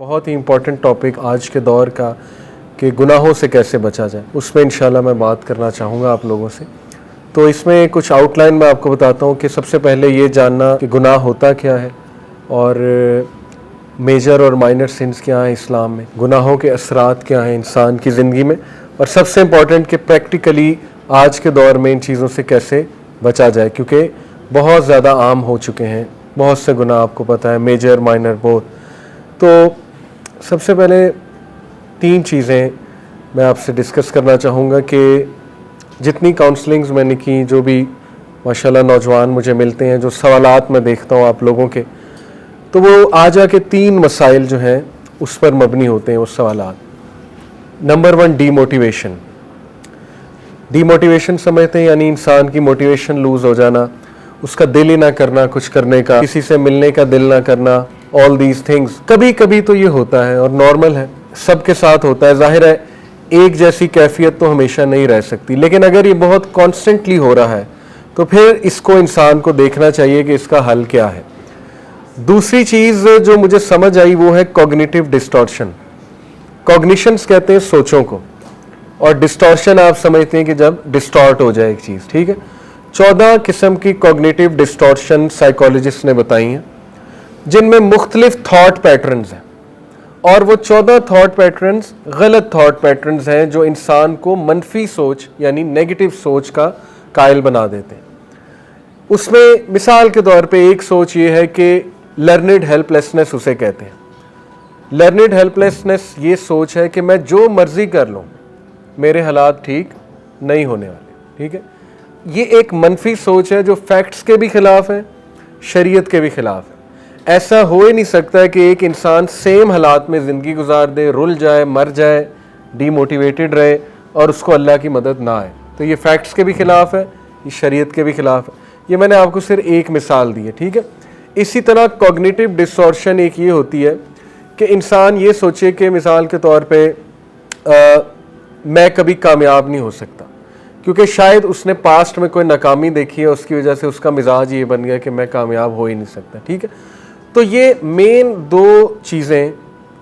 بہت ہی important topic آج کے دور کا کہ گناہوں سے کیسے بچا جائے، اس میں انشاءاللہ میں بات کرنا چاہوں گا آپ لوگوں سے۔ تو اس میں کچھ آؤٹ لائن میں آپ کو بتاتا ہوں کہ سب سے پہلے یہ جاننا کہ گناہ ہوتا کیا ہے اور میجر اور مائنر سنس کیا ہیں اسلام میں، گناہوں کے اثرات کیا ہیں انسان کی زندگی میں، اور سب سے امپورٹنٹ کہ پریکٹیکلی آج کے دور میں ان چیزوں سے کیسے بچا جائے، کیونکہ بہت زیادہ عام ہو چکے ہیں بہت سے گناہ، آپ کو پتہ ہے، میجر مائنر بوتھ۔ تو سب سے پہلے 3 چیزیں میں آپ سے ڈسکس کرنا چاہوں گا کہ جتنی کاؤنسلنگز میں نے کی، جو بھی ماشاءاللہ نوجوان مجھے ملتے ہیں، جو سوالات میں دیکھتا ہوں آپ لوگوں کے، تو وہ آ جا کے 3 مسائل جو ہیں اس پر مبنی ہوتے ہیں وہ سوالات۔ Number 1، D motivation. D motivation سمجھتے ہیں یعنی انسان کی موٹیویشن لوز ہو جانا، اس کا دل ہی نہ کرنا کچھ کرنے کا، کسی سے ملنے کا دل نہ کرنا، آل دیز تھنگز۔ کبھی کبھی تو یہ ہوتا ہے اور نارمل ہے، سب کے ساتھ ہوتا ہے۔ ظاہر ہے ایک جیسی کیفیت تو ہمیشہ نہیں رہ سکتی، لیکن اگر یہ بہت کانسٹنٹلی ہو رہا ہے تو پھر اس کو انسان کو دیکھنا چاہیے کہ اس کا حل کیا ہے۔ دوسری چیز جو مجھے سمجھ آئی وہ ہے کوگنیٹو ڈسٹارشن۔ کوگنیشنز کہتے ہیں سوچوں کو، اور ڈسٹارشن آپ سمجھتے ہیں کہ جب ڈسٹارٹ ہو جائے ایک چیز، ٹھیک ہے۔ 14 قسم کی کوگنیٹو ڈسٹارشن سائیکالوجسٹ نے بتائی ہیں، جن میں مختلف تھاٹ پیٹرنز ہیں، اور وہ 14 تھاٹ پیٹرنز غلط تھاٹ پیٹرنز ہیں جو انسان کو منفی سوچ یعنی نیگیٹو سوچ کا قائل بنا دیتے ہیں۔ اس میں مثال کے طور پہ ایک سوچ یہ ہے کہ لرنڈ ہیلپ لیسنس اسے کہتے ہیں۔ لرنڈ ہیلپ لیسنس یہ سوچ ہے کہ میں جو مرضی کر لوں میرے حالات ٹھیک نہیں ہونے والے، ٹھیک ہے۔ یہ ایک منفی سوچ ہے جو فیکٹس کے بھی خلاف ہے، شریعت کے بھی خلاف ہے۔ ایسا ہو ہی نہیں سکتا کہ ایک انسان سیم حالات میں زندگی گزار دے، رل جائے، مر جائے، ڈی موٹیویٹڈ رہے اور اس کو اللہ کی مدد نہ آئے۔ تو یہ فیکٹس کے بھی خلاف ہے، یہ شریعت کے بھی خلاف ہے۔ یہ میں نے آپ کو صرف ایک مثال دی ہے، ٹھیک ہے۔ اسی طرح کوگنیٹو ڈسٹارشن ایک یہ ہوتی ہے کہ انسان یہ سوچے کہ مثال کے طور پہ میں کبھی کامیاب نہیں ہو سکتا، کیونکہ شاید اس نے پاسٹ میں کوئی ناکامی دیکھی ہے، اس کی وجہ سے اس کا مزاج یہ بن گیا کہ میں کامیاب ہو ہی نہیں سکتا، ٹھیک ہے۔ تو یہ مین 2 چیزیں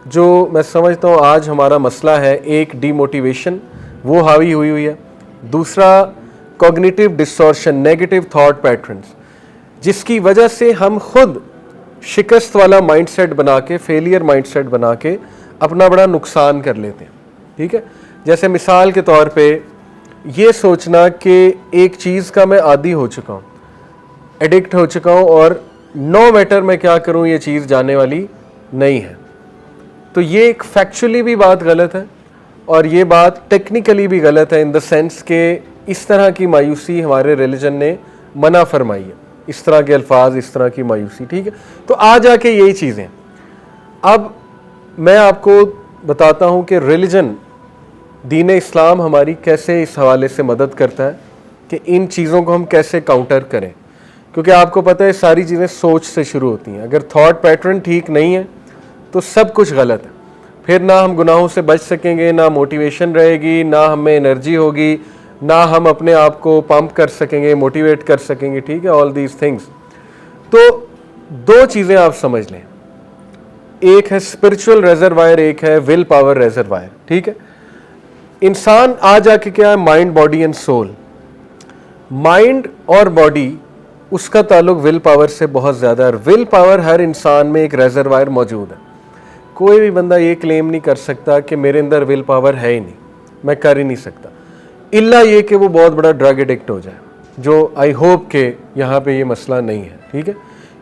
جو میں سمجھتا ہوں آج ہمارا مسئلہ ہے، ایک ڈی موٹیویشن وہ حاوی ہوئی ہے، دوسرا cognitive distortion negative thought patterns, جس کی وجہ سے ہم خود شکست والا مائنڈ سیٹ بنا کے، فیلئر مائنڈ سیٹ بنا کے اپنا بڑا نقصان کر لیتے ہیں، ٹھیک ہے۔ جیسے مثال کے طور پہ یہ سوچنا کہ ایک چیز کا میں عادی ہو چکا ہوں، ایڈکٹ ہو چکا ہوں، اور نو میٹر میں کیا کروں یہ چیز جانے والی نہیں ہے، تو یہ ایک فیکچولی بھی بات غلط ہے اور یہ بات ٹیکنیکلی بھی غلط ہے، ان دا سینس کہ اس طرح کی مایوسی ہمارے ریلیجن نے منع فرمائی ہے، اس طرح کے الفاظ، اس طرح کی مایوسی، ٹھیک ہے۔ تو آ جا کے یہی چیزیں اب میں آپ کو بتاتا ہوں کہ ریلیجن، دین اسلام ہماری کیسے اس حوالے سے مدد کرتا ہے کہ ان چیزوں کو ہم کیسے کاؤنٹر کریں، کیونکہ آپ کو پتہ ہے ساری چیزیں سوچ سے شروع ہوتی ہیں۔ اگر تھاٹ پیٹرن ٹھیک نہیں ہے تو سب کچھ غلط ہے، پھر نہ ہم گناہوں سے بچ سکیں گے، نہ موٹیویشن رہے گی، نہ ہمیں انرجی ہوگی، نہ ہم اپنے آپ کو پمپ کر سکیں گے، موٹیویٹ کر سکیں گے، ٹھیک ہے، آل دیز تھنگز۔ تو 2 چیزیں آپ سمجھ لیں، ایک ہے اسپرچول ریزروائر، ایک ہے ول پاور ریزروائر، ٹھیک ہے۔ انسان آ جا کے کیا ہے، mind, body and civil. Mind اور باڈی، اس کا تعلق ول پاور سے بہت زیادہ ہے، ول پاور ہر انسان میں ایک ریزروائر موجود ہے۔ کوئی بھی بندہ یہ کلیم نہیں کر سکتا کہ میرے اندر ول پاور ہے ہی نہیں، میں کر ہی نہیں سکتا، الا یہ کہ وہ بہت بڑا ڈرگ ایڈکٹ ہو جائے، جو آئی ہوپ کہ یہاں پہ یہ مسئلہ نہیں ہے، ٹھیک ہے۔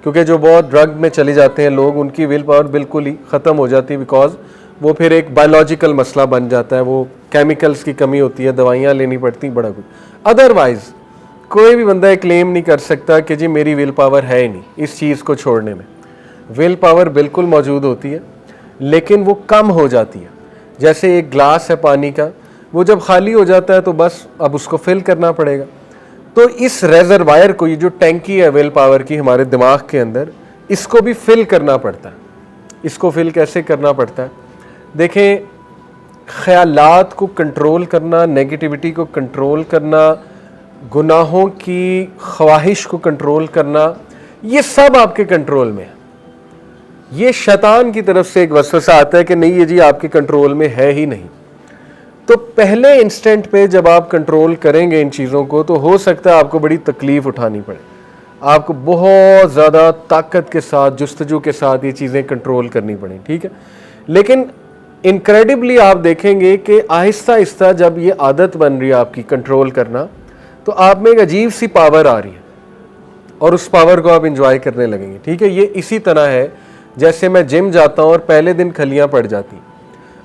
کیونکہ جو بہت ڈرگ میں چلے جاتے ہیں لوگ، ان کی ول پاور بالکل ہی ختم ہو جاتی ہے، بیکاز وہ پھر ایک بایولوجیکل مسئلہ بن جاتا ہے، وہ کیمیکلز کی کمی ہوتی ہے، دوائیاں لینی پڑتی، بڑا کچھ۔ ادروائز کوئی بھی بندہ کلیم نہیں کر سکتا کہ جی میری ول پاور ہے ہی نہیں اس چیز کو چھوڑنے میں۔ ول پاور بالکل موجود ہوتی ہے، لیکن وہ کم ہو جاتی ہے۔ جیسے ایک گلاس ہے پانی کا، وہ جب خالی ہو جاتا ہے تو بس اب اس کو فل کرنا پڑے گا۔ تو اس ریزروائر کو، یہ جو ٹینکی ہے ول پاور کی ہمارے دماغ کے اندر، اس کو بھی فل کرنا پڑتا ہے۔ اس کو فل کیسے کرنا پڑتا ہے؟ دیکھیں، خیالات کو کنٹرول کرنا، نیگیٹیوٹی کو کنٹرول کرنا، گناہوں کی خواہش کو کنٹرول کرنا، یہ سب آپ کے کنٹرول میں ہے۔ یہ شیطان کی طرف سے ایک وسوسہ آتا ہے کہ نہیں یہ جی آپ کے کنٹرول میں ہے ہی نہیں. تو پہلے انسٹنٹ پہ جب آپ کنٹرول کریں گے ان چیزوں کو تو ہو سکتا ہے آپ کو بڑی تکلیف اٹھانی پڑے, آپ کو بہت زیادہ طاقت کے ساتھ جستجو کے ساتھ یہ چیزیں کنٹرول کرنی پڑیں, ٹھیک ہے. لیکن انکریڈبلی آپ دیکھیں گے کہ آہستہ آہستہ جب یہ عادت بن رہی ہے آپ کی کنٹرول کرنا, تو آپ میں ایک عجیب سی پاور آ رہی ہے اور اس پاور کو آپ انجوائے کرنے لگیں گے, ٹھیک ہے. یہ اسی طرح ہے جیسے میں جم جاتا ہوں اور پہلے دن کھلیاں پڑ جاتی ہیں,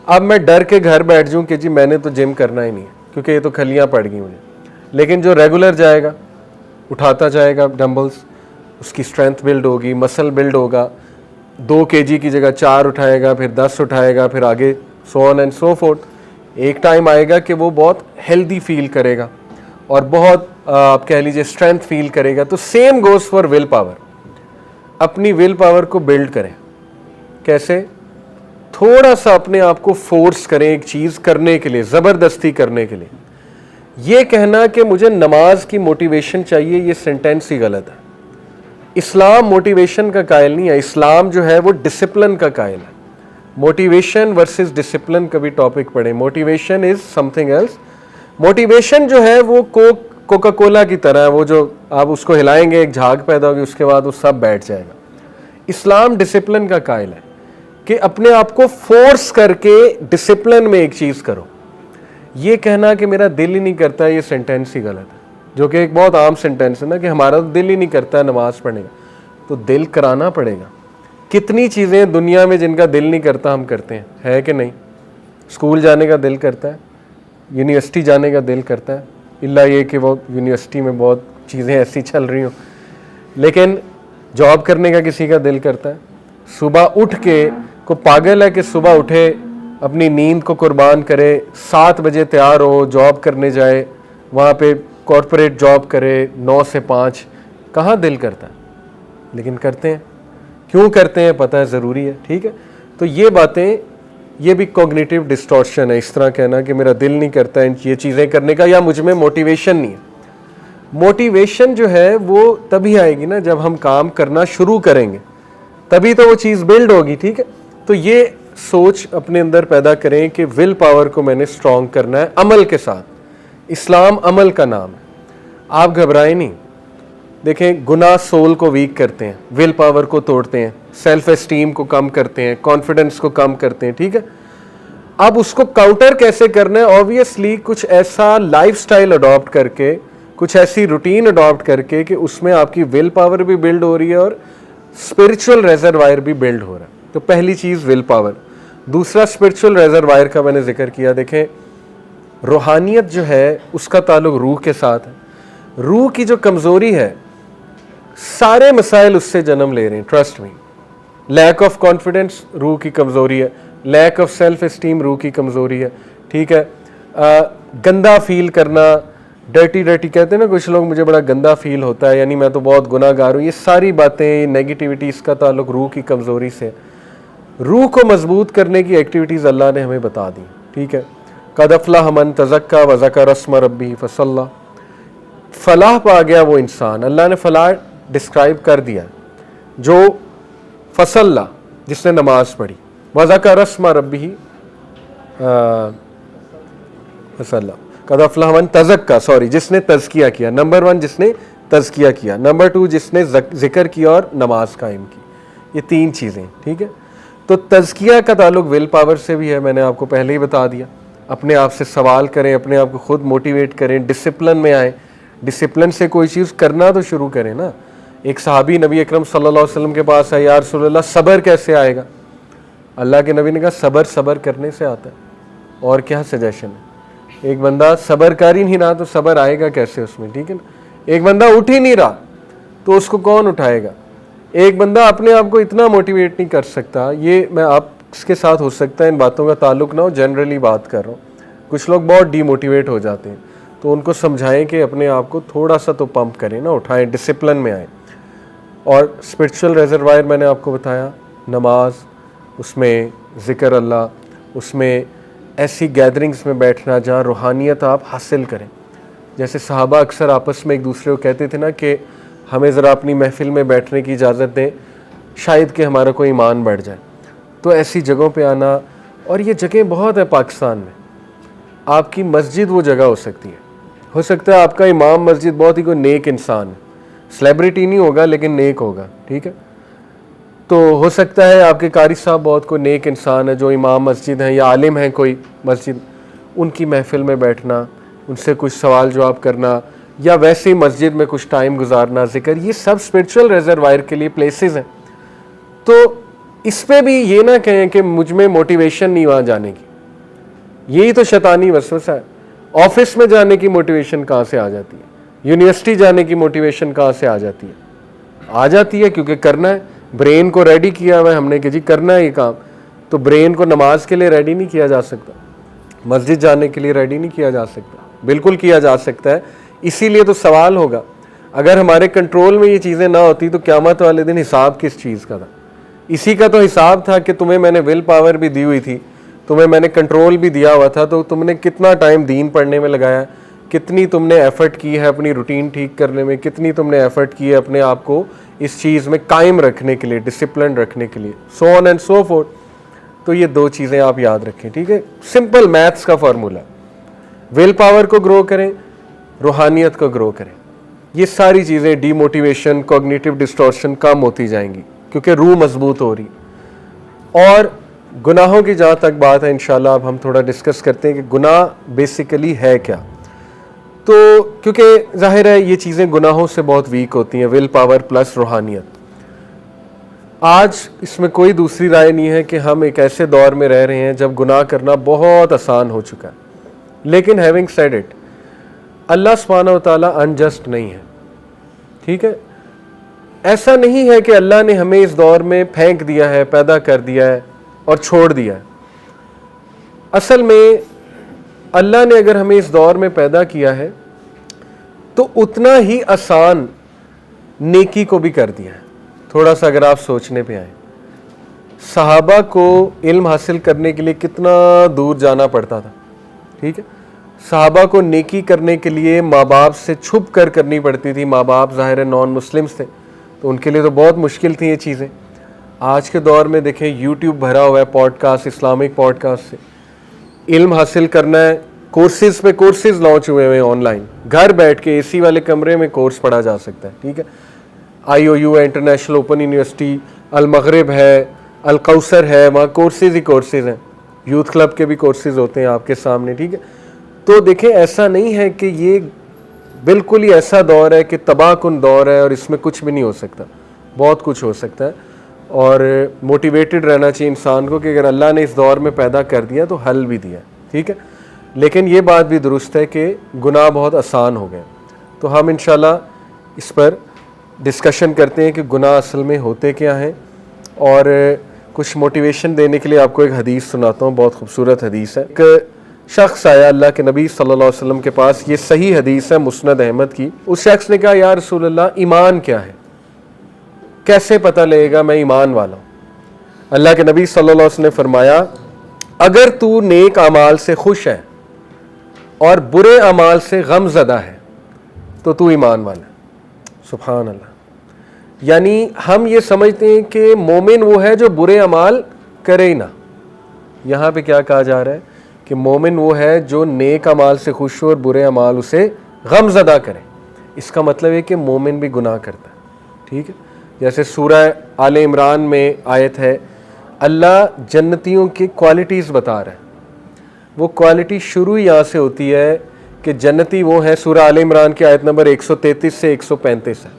اب میں ڈر کے گھر بیٹھ جاؤں کہ جی میں نے تو جم کرنا ہی نہیں ہے کیونکہ یہ تو کھلیاں پڑ گئی مجھے. لیکن جو ریگولر جائے گا, اٹھاتا جائے گا ڈمبلز, اس کی اسٹرینتھ بلڈ ہوگی, مسل بلڈ ہوگا, 2 kg کی جگہ 4 اٹھائے گا, پھر 10 اٹھائے گا, پھر آگے سو آن اینڈ سو فورتھ. ایک ٹائم آئے گا کہ وہ بہت ہیلدی فیل کرے گا اور بہت آپ کہہ لیجیے اسٹرینتھ فیل کرے گا. تو same goes for will power. اپنی ول پاور کو بلڈ کریں. کیسے؟ تھوڑا سا اپنے آپ کو فورس کریں ایک چیز کرنے کے لیے, زبردستی کرنے کے لیے. یہ کہنا کہ مجھے نماز کی موٹیویشن چاہیے, یہ سینٹینس ہی غلط ہے. اسلام موٹیویشن کا قائل نہیں ہے, اسلام جو ہے وہ ڈسپلن کا قائل ہے. موٹیویشن ورسز ڈسپلن کا بھی ٹاپک پڑھیں. Motivation is something else. Motivation جو ہے وہ کوکا کولا کی طرح ہے, وہ جو آپ اس کو ہلائیں گے ایک جھاگ پیدا ہوگی, اس کے بعد وہ سب بیٹھ جائے گا. اسلام ڈسپلن کا قائل ہے کہ اپنے آپ کو فورس کر کے ڈسپلن میں ایک چیز کرو. یہ کہنا کہ میرا دل ہی نہیں کرتا, یہ سینٹینس ہی غلط ہے, جو کہ ایک بہت عام سینٹینس ہے نا کہ ہمارا دل ہی نہیں کرتا نماز پڑھنے کا. تو دل کرانا پڑے گا. کتنی چیزیں دنیا میں جن کا دل نہیں کرتا ہم کرتے ہیں, ہے کہ نہیں؟ اسکول جانے کا دل کرتا ہے, یونیورسٹی جانے کا دل کرتا ہے, اللہ یہ کہ وہ یونیورسٹی میں بہت چیزیں ایسی چل رہی ہوں. لیکن جاب کرنے کا کسی کا دل کرتا ہے. صبح اٹھ کے کو پاگل ہے کہ صبح اٹھے, اپنی نیند کو قربان کرے, 7 بجے تیار ہو, جاب کرنے جائے, وہاں پہ کارپوریٹ جاب کرے 9 سے 5. کہاں دل کرتا ہے؟ لیکن کرتے ہیں. کیوں کرتے ہیں پتہ ہے, ضروری ہے, ٹھیک ہے. تو یہ باتیں, یہ بھی کوگنیٹیو ڈسٹورشن ہے, اس طرح کہنا کہ میرا دل نہیں کرتا یہ چیزیں کرنے کا, یا مجھ میں موٹیویشن نہیں ہے. موٹیویشن جو ہے وہ تبھی آئے گی نا جب ہم کام کرنا شروع کریں گے, تبھی تو وہ چیز بلڈ ہوگی, ٹھیک ہے. تو یہ سوچ اپنے اندر پیدا کریں کہ ول پاور کو میں نے اسٹرانگ کرنا ہے عمل کے ساتھ. اسلام عمل کا نام ہے. آپ گھبرائیں نہیں. دیکھیں, گناہ سول کو ویک کرتے ہیں, ول پاور کو توڑتے ہیں, سیلف اسٹیم کو کم کرتے ہیں, کانفیڈنس کو کم کرتے ہیں, ٹھیک ہے. اب اس کو کاؤنٹر کیسے کرنا ہے؟ آبویسلی کچھ ایسا لائف سٹائل اڈاپٹ کر کے, کچھ ایسی روٹین اڈاپٹ کر کے کہ اس میں آپ کی ول پاور بھی بلڈ ہو رہی ہے اور اسپرچل ریزروائر بھی بلڈ ہو رہا ہے. تو پہلی چیز ول پاور. دوسرا اسپرچل ریزروائر کا میں نے ذکر کیا. دیکھیں, روحانیت جو ہے اس کا تعلق روح کے ساتھ ہے. روح کی جو کمزوری ہے, سارے مسائل اس سے جنم لے رہے ہیں, trust me. Lack of confidence روح کی کمزوری ہے, لیک آف سیلف اسٹیم روح کی کمزوری ہے, ٹھیک ہے. گندا فیل کرنا, ڈرٹی کہتے ہیں نا کچھ لوگ, مجھے بڑا گندا فیل ہوتا ہے, یعنی میں تو بہت گناہ گار ہوں. یہ ساری باتیں, نیگیٹیوٹی, اس کا تعلق روح کی کمزوری سے. روح کو مضبوط کرنے کی ایکٹیویٹیز اللہ نے ہمیں بتا دی, ٹھیک ہے. قد افلح من تزکا وذکر اسم ربہ فصلی. فلاح پا گیا وہ انسان, اللہ نے فلاح ڈسکرائب کر دیا, جو فصلی, جس نے نماز پڑھی, وذکر اسم ربہ فصلی. قد افلح من تزکا, جس نے تزکیہ کیا. نمبر 1 جس نے تزکیہ کیا, نمبر 2 جس نے ذکر کیا اور نماز قائم کی. یہ 3 چیزیں, ٹھیک ہے. تو تزکیہ کا تعلق ول پاور سے بھی ہے, میں نے آپ کو پہلے ہی بتا دیا. اپنے آپ سے سوال کریں, اپنے آپ کو خود موٹیویٹ کریں, ڈسپلن میں آئیں. ڈسپلن سے کوئی چیز کرنا تو شروع کریں نا. ایک صحابی نبی اکرم صلی اللہ علیہ وسلم کے پاس آئے, یا رسول اللہ صبر کیسے آئے گا؟ اللہ کے نبی نے کہا صبر کرنے سے آتا ہے. اور کیا سجیشن ہے؟ ایک بندہ صبر کر ہی نہیں رہا تو صبر آئے گا کیسے اس میں, ٹھیک ہے نا. ایک بندہ اٹھ ہی نہیں رہا تو اس کو کون اٹھائے گا؟ ایک بندہ اپنے آپ کو اتنا موٹیویٹ نہیں کر سکتا. یہ میں آپ اس کے ساتھ ہو سکتا ہے ان باتوں کا تعلق نہ ہو, جنرلی بات کر رہا ہوں. کچھ لوگ بہت ڈی موٹیویٹ ہو جاتے ہیں, تو ان کو سمجھائیں کہ اپنے آپ کو تھوڑا سا تو پمپ کریں نا, اٹھائیں, ڈسپلن میں آئیں. اور اسپرچل ریزروائر میں نے آپ کو بتایا, نماز, اس میں ذکر اللہ, اس میں ایسی گیدرنگز میں بیٹھنا جہاں روحانیت آپ حاصل کریں. جیسے صحابہ اکثر آپس میں ایک دوسرے کو کہتے تھے نا کہ ہمیں ذرا اپنی محفل میں بیٹھنے کی اجازت دیں, شاید کہ ہمارا کوئی ایمان بڑھ جائے. تو ایسی جگہوں پہ آنا, اور یہ جگہ بہت ہے پاکستان میں. آپ کی مسجد وہ جگہ ہو سکتی ہے, ہو سکتا ہے آپ کا امام مسجد بہت ہی کوئی نیک انسان ہے, سلیبریٹی نہیں ہوگا لیکن نیک ہوگا, ٹھیک ہے. تو ہو سکتا ہے آپ کے قاری صاحب بہت کوئی نیک انسان ہے جو امام مسجد ہیں یا عالم ہیں کوئی مسجد, ان کی محفل میں بیٹھنا, ان سے کچھ سوال جواب کرنا, یا ویسے ہی مسجد میں کچھ ٹائم گزارنا, ذکر, یہ سب اسپرچول ریزروائر کے لیے پلیسز ہیں. تو اس پہ بھی یہ نہ کہیں کہ مجھ میں موٹیویشن نہیں وہاں جانے کی, یہی تو شیطانی وسوسہ ہے. آفس میں جانے کی موٹیویشن کہاں سے آ جاتی ہے؟ یونیورسٹی جانے کی موٹیویشن کہاں سے آ جاتی ہے؟ آ جاتی ہے کیونکہ کرنا ہے, برین کو ریڈی کیا ہوا ہے ہم نے کہ جی کرنا ہے یہ کام. تو برین کو نماز کے لیے ریڈی نہیں کیا جا سکتا, مسجد جانے کے لیے ریڈی نہیں کیا جا سکتا, بالکل کیا جا سکتا ہے. اسی لیے تو سوال ہوگا, اگر ہمارے کنٹرول میں یہ چیزیں نہ ہوتی تو قیامت والے دن حساب کس چیز کا تھا؟ اسی کا تو حساب تھا کہ تمہیں میں نے ول پاور بھی دی ہوئی تھی, تمہیں میں نے کنٹرول بھی دیا ہوا تھا, تو تم نے کتنا ٹائم دین پڑھنے میں لگایا, کتنی تم نے ایفرٹ کی ہے اپنی روٹین ٹھیک کرنے میں, کتنی تم نے ایفرٹ کی ہے اپنے آپ کو اس چیز میں قائم رکھنے کے لیے, ڈسپلن رکھنے کے لیے, سو آن اینڈ سو فورتھ. تو یہ دو چیزیں آپ یاد رکھیں, ٹھیک ہے. سمپل میتھس کا فارمولا, ول پاور کو گرو کریں, روحانیت کو گرو کریں. یہ ساری چیزیں ڈی موٹیویشن, کوگنیٹو ڈسٹورشن کم ہوتی جائیں گی کیونکہ روح مضبوط ہو رہی. اور گناہوں کی جہاں تک بات ہے انشاءاللہ اب ہم تھوڑا ڈسکس کرتے ہیں کہ گناہ بیسیکلی ہے کیا. تو کیونکہ ظاہر ہے یہ چیزیں گناہوں سے بہت ویک ہوتی ہیں, ول پاور پلس روحانیت. آج اس میں کوئی دوسری رائے نہیں ہے کہ ہم ایک ایسے دور میں رہ رہے ہیں جب گناہ کرنا بہت آسان ہو چکا ہے. لیکن ہیونگ سیڈ اٹ, اللہ سبحانہ و تعالیٰ انجسٹ نہیں ہے, ٹھیک ہے. ایسا نہیں ہے کہ اللہ نے ہمیں اس دور میں پھینک دیا ہے, پیدا کر دیا ہے اور چھوڑ دیا ہے. اصل میں اللہ نے اگر ہمیں اس دور میں پیدا کیا ہے تو اتنا ہی آسان نیکی کو بھی کر دیا ہے. تھوڑا سا اگر آپ سوچنے پہ آئیں, صحابہ کو علم حاصل کرنے کے لیے کتنا دور جانا پڑتا تھا, ٹھیک ہے. صحابہ کو نیکی کرنے کے لیے ماں باپ سے چھپ کر کرنی پڑتی تھی. ماں باپ ظاہر نان مسلمس تھے تو ان کے لیے تو بہت مشکل تھیں یہ چیزیں. آج کے دور میں دیکھیں یوٹیوب بھرا ہوا ہے podcast, Islamic podcast سے علم حاصل کرنا ہے. کورسز پہ کورسز لانچ ہوئے ہوئے آن لائن, گھر بیٹھ کے اے سی والے کمرے میں کورس پڑھا جا سکتا ہے, ٹھیک ہے. IOU ہے, انٹرنیشنل اوپن یونیورسٹی, المغرب ہے, الکوثر ہے, وہاں کورسز ہی کورسز ہیں. یوتھ کلب کے بھی کورسز ہوتے ہیں آپ کے سامنے, ٹھیک ہے. تو دیکھیں ایسا نہیں ہے کہ یہ بالکل ہی ایسا دور ہے کہ تباہ کن دور ہے اور اس میں کچھ بھی نہیں ہو سکتا, بہت کچھ ہو سکتا ہے. اور موٹیویٹڈ رہنا چاہیے انسان کو کہ اگر اللہ نے اس دور میں پیدا کر دیا تو حل بھی دیا, ٹھیک ہے. لیکن یہ بات بھی درست ہے کہ گناہ بہت آسان ہو گئے. تو ہم انشاءاللہ اس پر ڈسکشن کرتے ہیں کہ گناہ اصل میں ہوتے کیا ہیں. اور کچھ موٹیویشن دینے کے لیے آپ کو ایک حدیث سناتا ہوں, بہت خوبصورت حدیث ہے. ایک شخص آیا اللہ کے نبی صلی اللہ علیہ وسلم کے پاس, یہ صحیح حدیث ہے مسند احمد کی. اس شخص نے کہا یا رسول اللہ ایمان کیا ہے, کیسے پتہ لگے گا میں ایمان والا ہوں؟ اللہ کے نبی صلی اللہ علیہ وسلم نے فرمایا اگر تو نیک اعمال سے خوش ہے اور برے اعمال سے غم زدہ ہے تو تو ایمان والا ہے. سبحان اللہ. یعنی ہم یہ سمجھتے ہیں کہ مومن وہ ہے جو برے اعمال کرے ہی نہ. یہاں پہ کیا کہا جا رہا ہے کہ مومن وہ ہے جو نیک اعمال سے خوش ہو اور برے اعمال اسے غم زدہ کرے. اس کا مطلب ہے کہ مومن بھی گناہ کرتا ہے, ٹھیک ہے. جیسے سورہ آل عمران میں آیت ہے, اللہ جنتیوں کی کوالٹیز بتا رہا ہے. وہ کوالٹی شروع یہاں سے ہوتی ہے کہ جنتی وہ ہیں, سورہ آل عمران کی آیت نمبر 133 سے 135 ہے,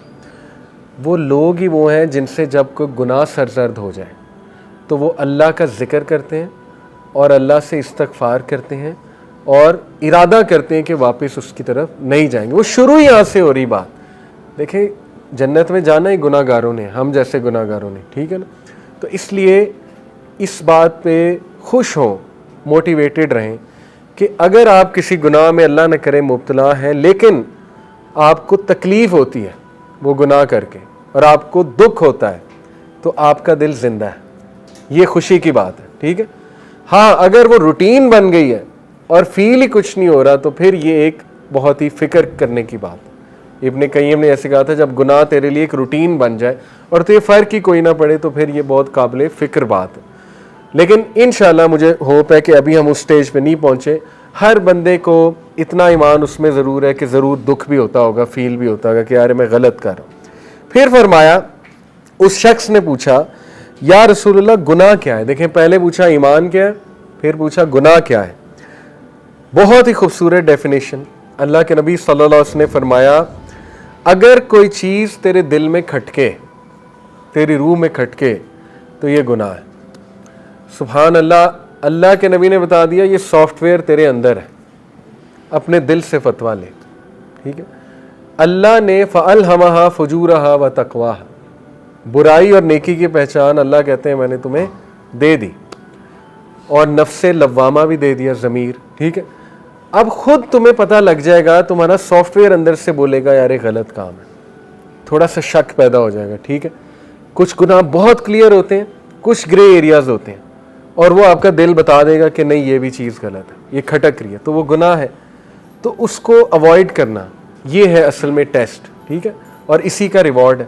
وہ لوگ ہی وہ ہیں جن سے جب کوئی گناہ سرزد ہو جائے تو وہ اللہ کا ذکر کرتے ہیں اور اللہ سے استغفار کرتے ہیں اور ارادہ کرتے ہیں کہ واپس اس کی طرف نہیں جائیں گے. وہ شروع یہاں سے ہو رہی بات. دیکھیں جنت میں جانا ہی گناہ گاروں نے, ہم جیسے گناہ گاروں نے, ٹھیک ہے نا. تو اس لیے اس بات پہ خوش ہوں, موٹیویٹڈ رہیں کہ اگر آپ کسی گناہ میں اللہ نہ کرے مبتلا ہیں لیکن آپ کو تکلیف ہوتی ہے وہ گناہ کر کے اور آپ کو دکھ ہوتا ہے تو آپ کا دل زندہ ہے, یہ خوشی کی بات ہے, ٹھیک ہے. ہاں اگر وہ روٹین بن گئی ہے اور فیل ہی کچھ نہیں ہو رہا تو پھر یہ ایک بہت ہی فکر کرنے کی بات ہے. ابن قیم نے ایسے کہا تھا جب گناہ تیرے لیے ایک روٹین بن جائے اور تو یہ فرق ہی کوئی نہ پڑے تو پھر یہ بہت قابل فکر بات ہے. لیکن انشاءاللہ مجھے ہوپ ہے کہ ابھی ہم اس سٹیج پہ نہیں پہنچے. ہر بندے کو اتنا ایمان اس میں ضرور ہے کہ ضرور دکھ بھی ہوتا ہوگا, فیل بھی ہوتا ہوگا کہ یار میں غلط کر رہا ہوں. پھر فرمایا اس شخص نے پوچھا یا رسول اللہ گناہ کیا ہے. دیکھیں پہلے پوچھا ایمان کیا ہے, پھر پوچھا گناہ کیا ہے. بہت ہی خوبصورت ڈیفینیشن. اللہ کے نبی صلی اللہ علیہ وسلم نے فرمایا اگر کوئی چیز تیرے دل میں کھٹکے, تیری روح میں کھٹکے تو یہ گناہ ہے. سبحان اللہ. اللہ کے نبی نے بتا دیا یہ سافٹ ویئر تیرے اندر ہے, اپنے دل سے فتوا لے. ٹھیک ہے. اللہ نے فَأَلْهَمَهَا فُجُورَهَا وَتَقْوَاهَا, برائی اور نیکی کی پہچان اللہ کہتے ہیں میں نے تمہیں دے دی, اور نفس لوامہ بھی دے دیا, ضمیر. ٹھیک ہے. اب خود تمہیں پتہ لگ جائے گا, تمہارا سافٹ ویئر اندر سے بولے گا یار یہ غلط کام ہے, تھوڑا سا شک پیدا ہو جائے گا. ٹھیک ہے. کچھ گناہ بہت کلیئر ہوتے ہیں, کچھ گرے ایریاز ہوتے ہیں, اور وہ آپ کا دل بتا دے گا کہ نہیں یہ بھی چیز غلط ہے, یہ کھٹک رہی ہے, تو وہ گناہ ہے. تو اس کو اوائڈ کرنا یہ ہے اصل میں ٹیسٹ. ٹھیک ہے. اور اسی کا ریوارڈ ہے.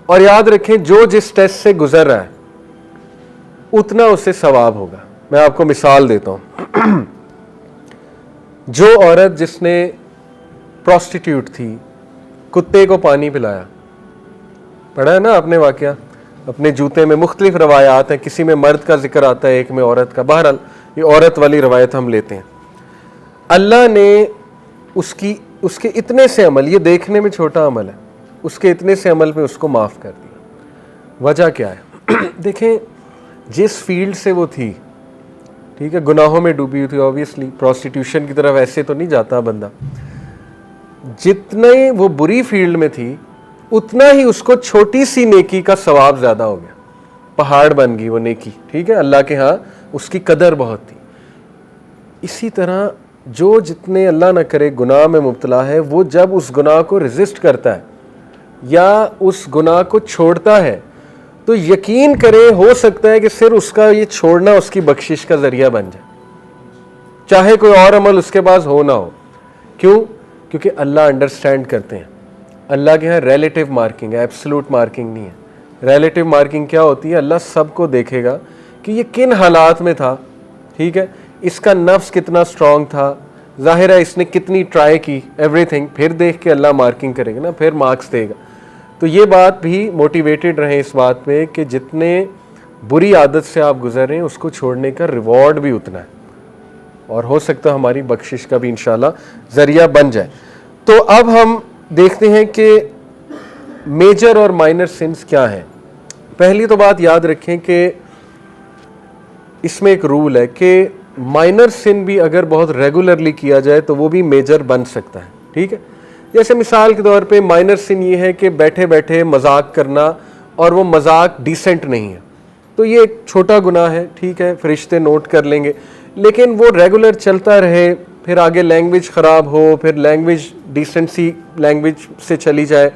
اور یاد رکھیں جو جس ٹیسٹ سے گزر رہا ہے اتنا اسے ثواب ہوگا. میں آپ کو مثال دیتا ہوں. جو عورت جس نے پروسٹیٹیوٹ تھی, کتے کو پانی پلایا, پڑھا ہے نا آپ نے واقعہ, اپنے جوتے میں مختلف روایات ہیں, کسی میں مرد کا ذکر آتا ہے, ایک میں عورت کا. بہرحال یہ عورت والی روایت ہم لیتے ہیں. اللہ نے اس کے اتنے سے عمل, یہ دیکھنے میں چھوٹا عمل ہے, اس کے اتنے سے عمل پہ اس کو معاف کر دیا. وجہ کیا ہے؟ دیکھیں جس فیلڈ سے وہ تھی, ٹھیک ہے, گناہوں میں ڈوبی ہوئی تھی, آبویسلی پروسٹیٹیوشن کی طرف ایسے تو نہیں جاتا بندہ, جتنے وہ بری فیلڈ میں تھی اتنا ہی اس کو چھوٹی سی نیکی کا ثواب زیادہ ہو گیا, پہاڑ بن گئی وہ نیکی. ٹھیک ہے. اللہ کے ہاں اس کی قدر بہت تھی. اسی طرح جو جتنے اللہ نہ کرے گناہ میں مبتلا ہے, وہ جب اس گناہ کو ریزسٹ کرتا ہے یا اس گناہ کو چھوڑتا ہے تو یقین کرے ہو سکتا ہے کہ صرف اس کا یہ چھوڑنا اس کی بخشش کا ذریعہ بن جائے, چاہے کوئی اور عمل اس کے پاس ہو نہ ہو. کیوں؟ کیونکہ اللہ انڈرسٹینڈ کرتے ہیں. اللہ کے ہاں ریلیٹیو مارکنگ ہے, ایبسلوٹ مارکنگ نہیں ہے. ریلیٹیو مارکنگ کیا ہوتی ہے؟ اللہ سب کو دیکھے گا کہ یہ کن حالات میں تھا. ٹھیک ہے. اس کا نفس کتنا سٹرونگ تھا, ظاہر ہے اس نے کتنی ٹرائی کی, ایوری تھنگ. پھر دیکھ کے اللہ مارکنگ کرے گا نا, پھر مارکس دے گا. تو یہ بات بھی موٹیویٹڈ رہیں اس بات پہ کہ جتنے بری عادت سے آپ گزر رہے ہیں اس کو چھوڑنے کا ریوارڈ بھی اتنا ہے, اور ہو سکتا ہے ہماری بخشش کا بھی انشاءاللہ ذریعہ بن جائے. تو اب ہم دیکھتے ہیں کہ میجر اور مائنر سنس کیا ہیں. پہلی تو بات یاد رکھیں کہ اس میں ایک رول ہے کہ مائنر سن بھی اگر بہت ریگولرلی کیا جائے تو وہ بھی میجر بن سکتا ہے. ٹھیک ہے. جیسے مثال کے طور پہ مائنر سن یہ ہے کہ بیٹھے بیٹھے مذاق کرنا, اور وہ مذاق ڈیسنٹ نہیں ہے, تو یہ ایک چھوٹا گناہ ہے. ٹھیک ہے. فرشتے نوٹ کر لیں گے. لیکن وہ ریگولر چلتا رہے, پھر آگے لینگویج خراب ہو, پھر لینگویج ڈیسنسی لینگویج سے چلی جائے,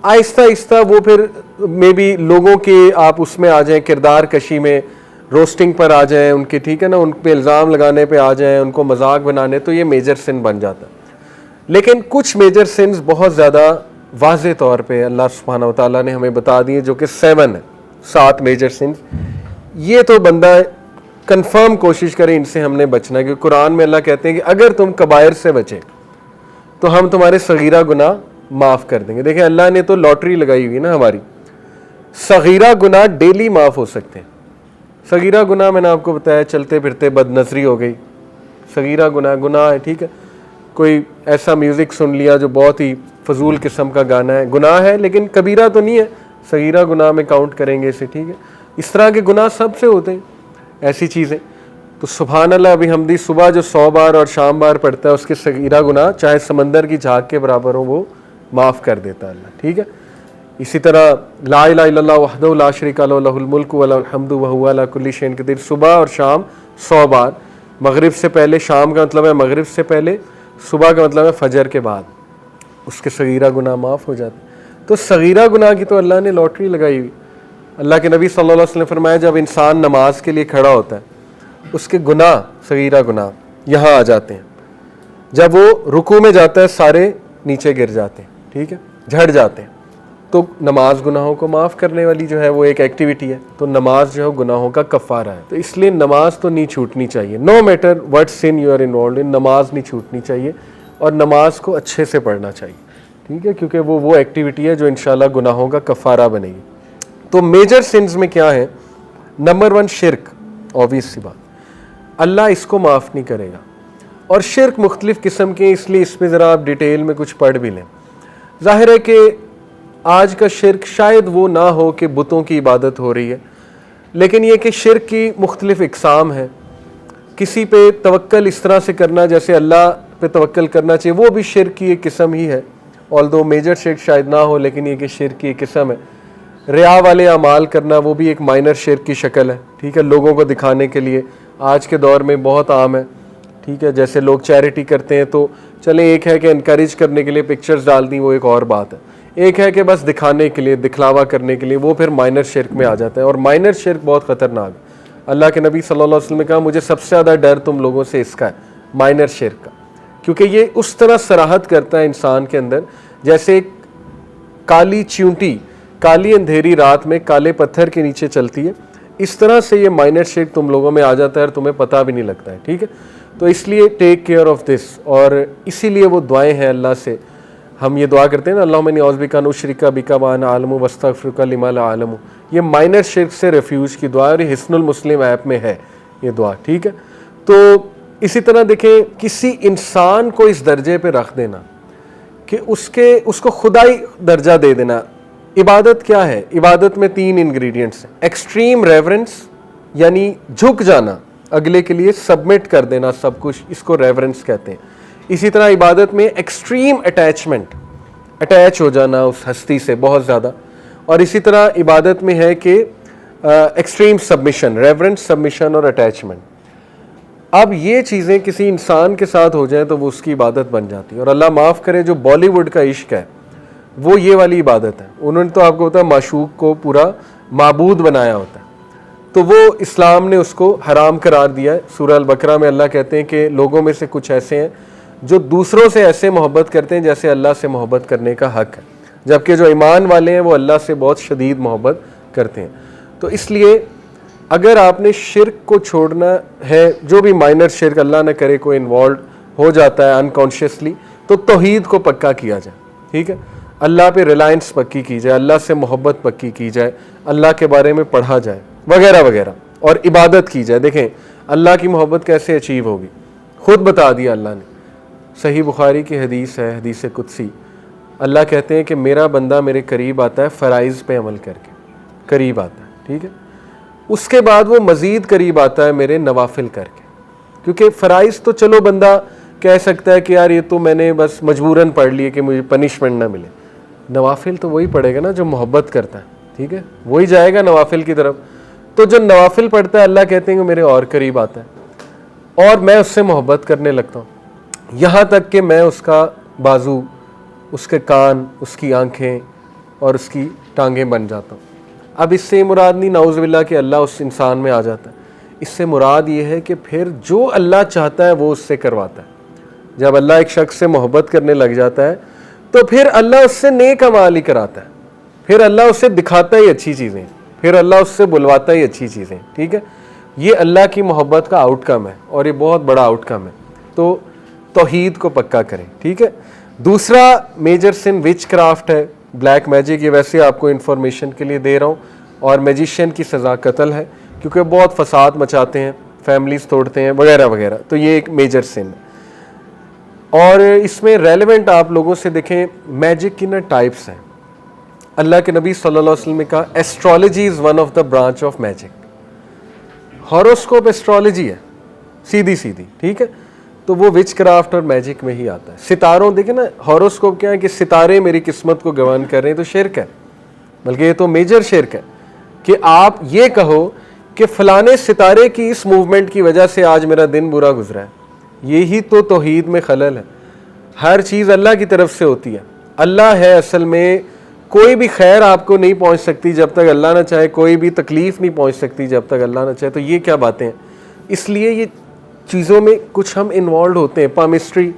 آہستہ آہستہ وہ پھر مے بی لوگوں کے آپ اس میں آ جائیں, کردار کشی میں, روسٹنگ پر آ جائیں ان کے. ٹھیک ہے نا. ان پہ الزام لگانے پہ آ جائیں, ان کو مذاق بنانے, تو یہ میجر سن بن جاتا ہے. لیکن کچھ میجر سنز بہت زیادہ واضح طور پہ اللہ سبحانہ و تعالیٰ نے ہمیں بتا دیے, جو کہ 7 ہے, 7 میجر سنز. یہ تو بندہ کنفرم کوشش کرے ان سے ہم نے بچنا ہے, کیونکہ قرآن میں اللہ کہتے ہیں کہ اگر تم کبائر سے بچے تو ہم تمہارے صغیرہ گناہ معاف کر دیں گے. دیکھیں اللہ نے تو لاٹری لگائی ہوئی نا ہماری, صغیرہ گناہ ڈیلی معاف ہو سکتے ہیں. صغیرہ گناہ میں نے آپ کو بتایا, چلتے پھرتے بد نظری ہو گئی, صغیرہ گناہ ہے. ٹھیک ہے. کوئی ایسا میوزک سن لیا جو بہت ہی فضول قسم کا گانا ہے, گناہ ہے لیکن کبیرہ تو نہیں ہے, صغیرہ گناہ میں کاؤنٹ کریں گے اسے. ٹھیک ہے. اس طرح کے گناہ سب سے ہوتے ہیں, ایسی چیزیں. تو سبحان اللہ ابھی حمدی صبح جو 100 بار اور شام بار پڑھتا ہے اس کے صغیرہ گناہ چاہے سمندر کی جھاگ کے برابر ہو وہ معاف کر دیتا ہے اللہ. ٹھیک ہے. اسی طرح لا الہ الا اللہ وحدہ لا شریک لہ لہ الملک ولہ الحمد وہو علی کل شیء قدیر, صبح اور شام 100 بار. مغرب سے پہلے, شام کا مطلب ہے مغرب سے پہلے, صبح کا مطلب ہے فجر کے بعد, اس کے صغیرہ گناہ معاف ہو جاتے. تو صغیرہ گناہ کی تو اللہ نے لاٹری لگائی ہوئی. اللہ کے نبی صلی اللہ علیہ وسلم نے فرمایا جب انسان نماز کے لیے کھڑا ہوتا ہے اس کے گناہ, صغیرہ گناہ یہاں آ جاتے ہیں. جب وہ رکوع میں جاتا ہے سارے نیچے گر جاتے ہیں. ٹھیک ہے, جھڑ جاتے ہیں. تو نماز گناہوں کو معاف کرنے والی جو ہے وہ ایک ایکٹیویٹی ہے, تو نماز جو ہے گناہوں کا کفارہ ہے. تو اس لیے نماز تو نہیں چھوٹنی چاہیے, no matter what sin you are involved in, نماز نہیں چھوٹنی چاہیے اور نماز کو اچھے سے پڑھنا چاہیے, ٹھیک ہے, کیونکہ وہ ایکٹیویٹی ہے جو انشاءاللہ گناہوں کا کفارہ بنے گی. تو میجر سنز میں کیا ہے؟ نمبر 1 شرک, obvious سی بات, اللہ اس کو معاف نہیں کرے گا. اور شرک مختلف قسم کے, اس لیے اس میں ذرا آپ ڈیٹیل میں کچھ پڑھ بھی لیں. ظاہر ہے کہ آج کا شرک شاید وہ نہ ہو کہ بتوں کی عبادت ہو رہی ہے, لیکن یہ کہ شرک کی مختلف اقسام ہیں. کسی پہ توکل اس طرح سے کرنا جیسے اللہ پہ توکل کرنا چاہیے, وہ بھی شرک کی ایک قسم ہی ہے, although میجر شرک شاید نہ ہو, لیکن یہ کہ شرک کی ایک قسم ہے. ریا والے اعمال کرنا وہ بھی ایک مائنر شرک کی شکل ہے, ٹھیک ہے, لوگوں کو دکھانے کے لیے, آج کے دور میں بہت عام ہے, ٹھیک ہے. جیسے لوگ چیریٹی کرتے ہیں تو چلیں, ایک ہے کہ انکریج کرنے کے لیے پکچرز ڈال دیں, وہ ایک اور بات ہے. ایک ہے کہ بس دکھانے کے لیے, دکھلاوا کرنے کے لیے, وہ پھر مائنر شرک میں آ جاتا ہے. اور مائنر شرک بہت خطرناک ہے. اللہ کے نبی صلی اللہ علیہ وسلم نے کہا مجھے سب سے زیادہ ڈر تم لوگوں سے اس کا ہے, مائنر شرک کا, کیونکہ یہ اس طرح صراحت کرتا ہے انسان کے اندر جیسے ایک کالی چیونٹی کالی اندھیری رات میں کالے پتھر کے نیچے چلتی ہے, اس طرح سے یہ مائنر شرک تم لوگوں میں آ جاتا ہے اور تمہیں پتہ بھی نہیں لگتا ہے, ٹھیک ہے. تو اس لیے ٹیک کیئر آف دس, اور اسی لیے وہ دعائیں ہیں اللہ سے, ہم یہ دعا کرتے ہیں نا, اللہم انی اعوذ بک ان اشرک بک وانا اعلم واستغفرک لما لا اعلم. یہ مائنر شرک سے ریفیوج کی دعا, اور یہ حصن المسلم ایپ میں ہے یہ دعا, ٹھیک ہے. تو اسی طرح دیکھیں, کسی انسان کو اس درجے پہ رکھ دینا کہ اس کو خدائی درجہ دے دینا. عبادت کیا ہے؟ عبادت میں 3 انگریڈینٹس ہیں. ایکسٹریم ریورنس, یعنی جھک جانا, اگلے کے لیے سبمٹ کر دینا سب کچھ, اس کو ریورنس کہتے ہیں. اسی طرح عبادت میں ایکسٹریم اٹیچمنٹ, اٹیچ ہو جانا اس ہستی سے بہت زیادہ. اور اسی طرح عبادت میں ہے کہ ایکسٹریم سبمیشن, ریورنس, سبمیشن اور اٹیچمنٹ. اب یہ چیزیں کسی انسان کے ساتھ ہو جائیں تو وہ اس کی عبادت بن جاتی ہے. اور اللہ معاف کرے جو بالی ووڈ کا عشق ہے وہ یہ والی عبادت ہے. انہوں نے تو آپ کو پتا ہے معشوق کو پورا معبود بنایا ہوتا ہے, تو وہ اسلام نے اس کو حرام قرار دیا ہے. سورہ البقرہ میں اللہ کہتے ہیں کہ لوگوں میں سے کچھ ایسے ہیں جو دوسروں سے ایسے محبت کرتے ہیں جیسے اللہ سے محبت کرنے کا حق ہے, جبکہ جو ایمان والے ہیں وہ اللہ سے بہت شدید محبت کرتے ہیں. تو اس لیے اگر آپ نے شرک کو چھوڑنا ہے, جو بھی مائنر شرک اللہ نہ کرے کوئی انوالوڈ ہو جاتا ہے انکانشیسلی, تو توحید کو پکا کیا جائے, ٹھیک ہے, اللہ پہ ریلائنس پکی کی جائے, اللہ سے محبت پکی کی جائے, اللہ کے بارے میں پڑھا جائے وغیرہ وغیرہ, اور عبادت کی جائے. دیکھیں اللہ کی محبت کیسے اچیو ہوگی, خود بتا دیا اللہ نے. صحیح بخاری کی حدیث ہے, حدیث قدسی, اللہ کہتے ہیں کہ میرا بندہ میرے قریب آتا ہے فرائض پہ عمل کر کے, قریب آتا ہے, ٹھیک ہے, اس کے بعد وہ مزید قریب آتا ہے میرے نوافل کر کے. کیونکہ فرائض تو چلو بندہ کہہ سکتا ہے کہ یار یہ تو میں نے بس مجبوراً پڑھ لیے کہ مجھے پنشمنٹ نہ ملے. نوافل تو وہی پڑھے گا نا جو محبت کرتا ہے, ٹھیک ہے, وہی جائے گا نوافل کی طرف. تو جو نوافل پڑھتا ہے اللہ کہتے ہیں کہ میرے اور قریب آتا ہے اور میں اس سے محبت کرنے لگتا ہوں, یہاں تک کہ میں اس کا بازو, اس کے کان, اس کی آنکھیں اور اس کی ٹانگیں بن جاتا ہوں. اب اس سے مراد نہیں نعوذ باللہ کہ اللہ اس انسان میں آ جاتا ہے, اس سے مراد یہ ہے کہ پھر جو اللہ چاہتا ہے وہ اس سے کرواتا ہے. جب اللہ ایک شخص سے محبت کرنے لگ جاتا ہے تو پھر اللہ اس سے نیک اعمال ہی کراتا ہے, پھر اللہ اس سے دکھاتا ہی اچھی چیزیں, پھر اللہ اس سے بلواتا ہی اچھی چیزیں, ٹھیک ہے. یہ اللہ کی محبت کا آؤٹ کم ہے, اور یہ بہت بڑا آؤٹ کم ہے. تو توحید کو پکا کریں, ٹھیک ہے. دوسرا میجر سن وچ کرافٹ ہے, بلیک میجک. یہ ویسے آپ کو انفارمیشن کے لیے دے رہا ہوں, اور میجیشین کی سزا قتل ہے کیونکہ بہت فساد مچاتے ہیں, فیملیز توڑتے ہیں وغیرہ وغیرہ. تو یہ ایک میجر سن ہے. اور اس میں ریلیونٹ آپ لوگوں سے دیکھیں, میجک کی نا ٹائپس ہیں. اللہ کے نبی صلی اللہ علیہ وسلم نے کہا astrology is one of the branch of magic. Horoscope astrology ہے سیدھی سیدھی, ٹھیک ہے, تو وہ وچ کرافٹ اور میجک میں ہی آتا ہے. ستاروں دیکھیں نا, ہاروسکوپ کیا ہے کہ ستارے میری قسمت کو گورن کر رہے ہیں, تو شرک ہے, بلکہ یہ تو میجر شرک ہے کہ آپ یہ کہو کہ فلانے ستارے کی اس موومنٹ کی وجہ سے آج میرا دن برا گزرا ہے. یہی تو توحید میں خلل ہے. ہر چیز اللہ کی طرف سے ہوتی ہے, اللہ ہے اصل میں. کوئی بھی خیر آپ کو نہیں پہنچ سکتی جب تک اللہ نہ چاہے, کوئی بھی تکلیف نہیں پہنچ سکتی جب تک اللہ نہ چاہے. تو یہ کیا باتیں ہیں. اس لیے یہ چیزوں میں کچھ ہم انوالوڈ ہوتے ہیں. پامسٹری,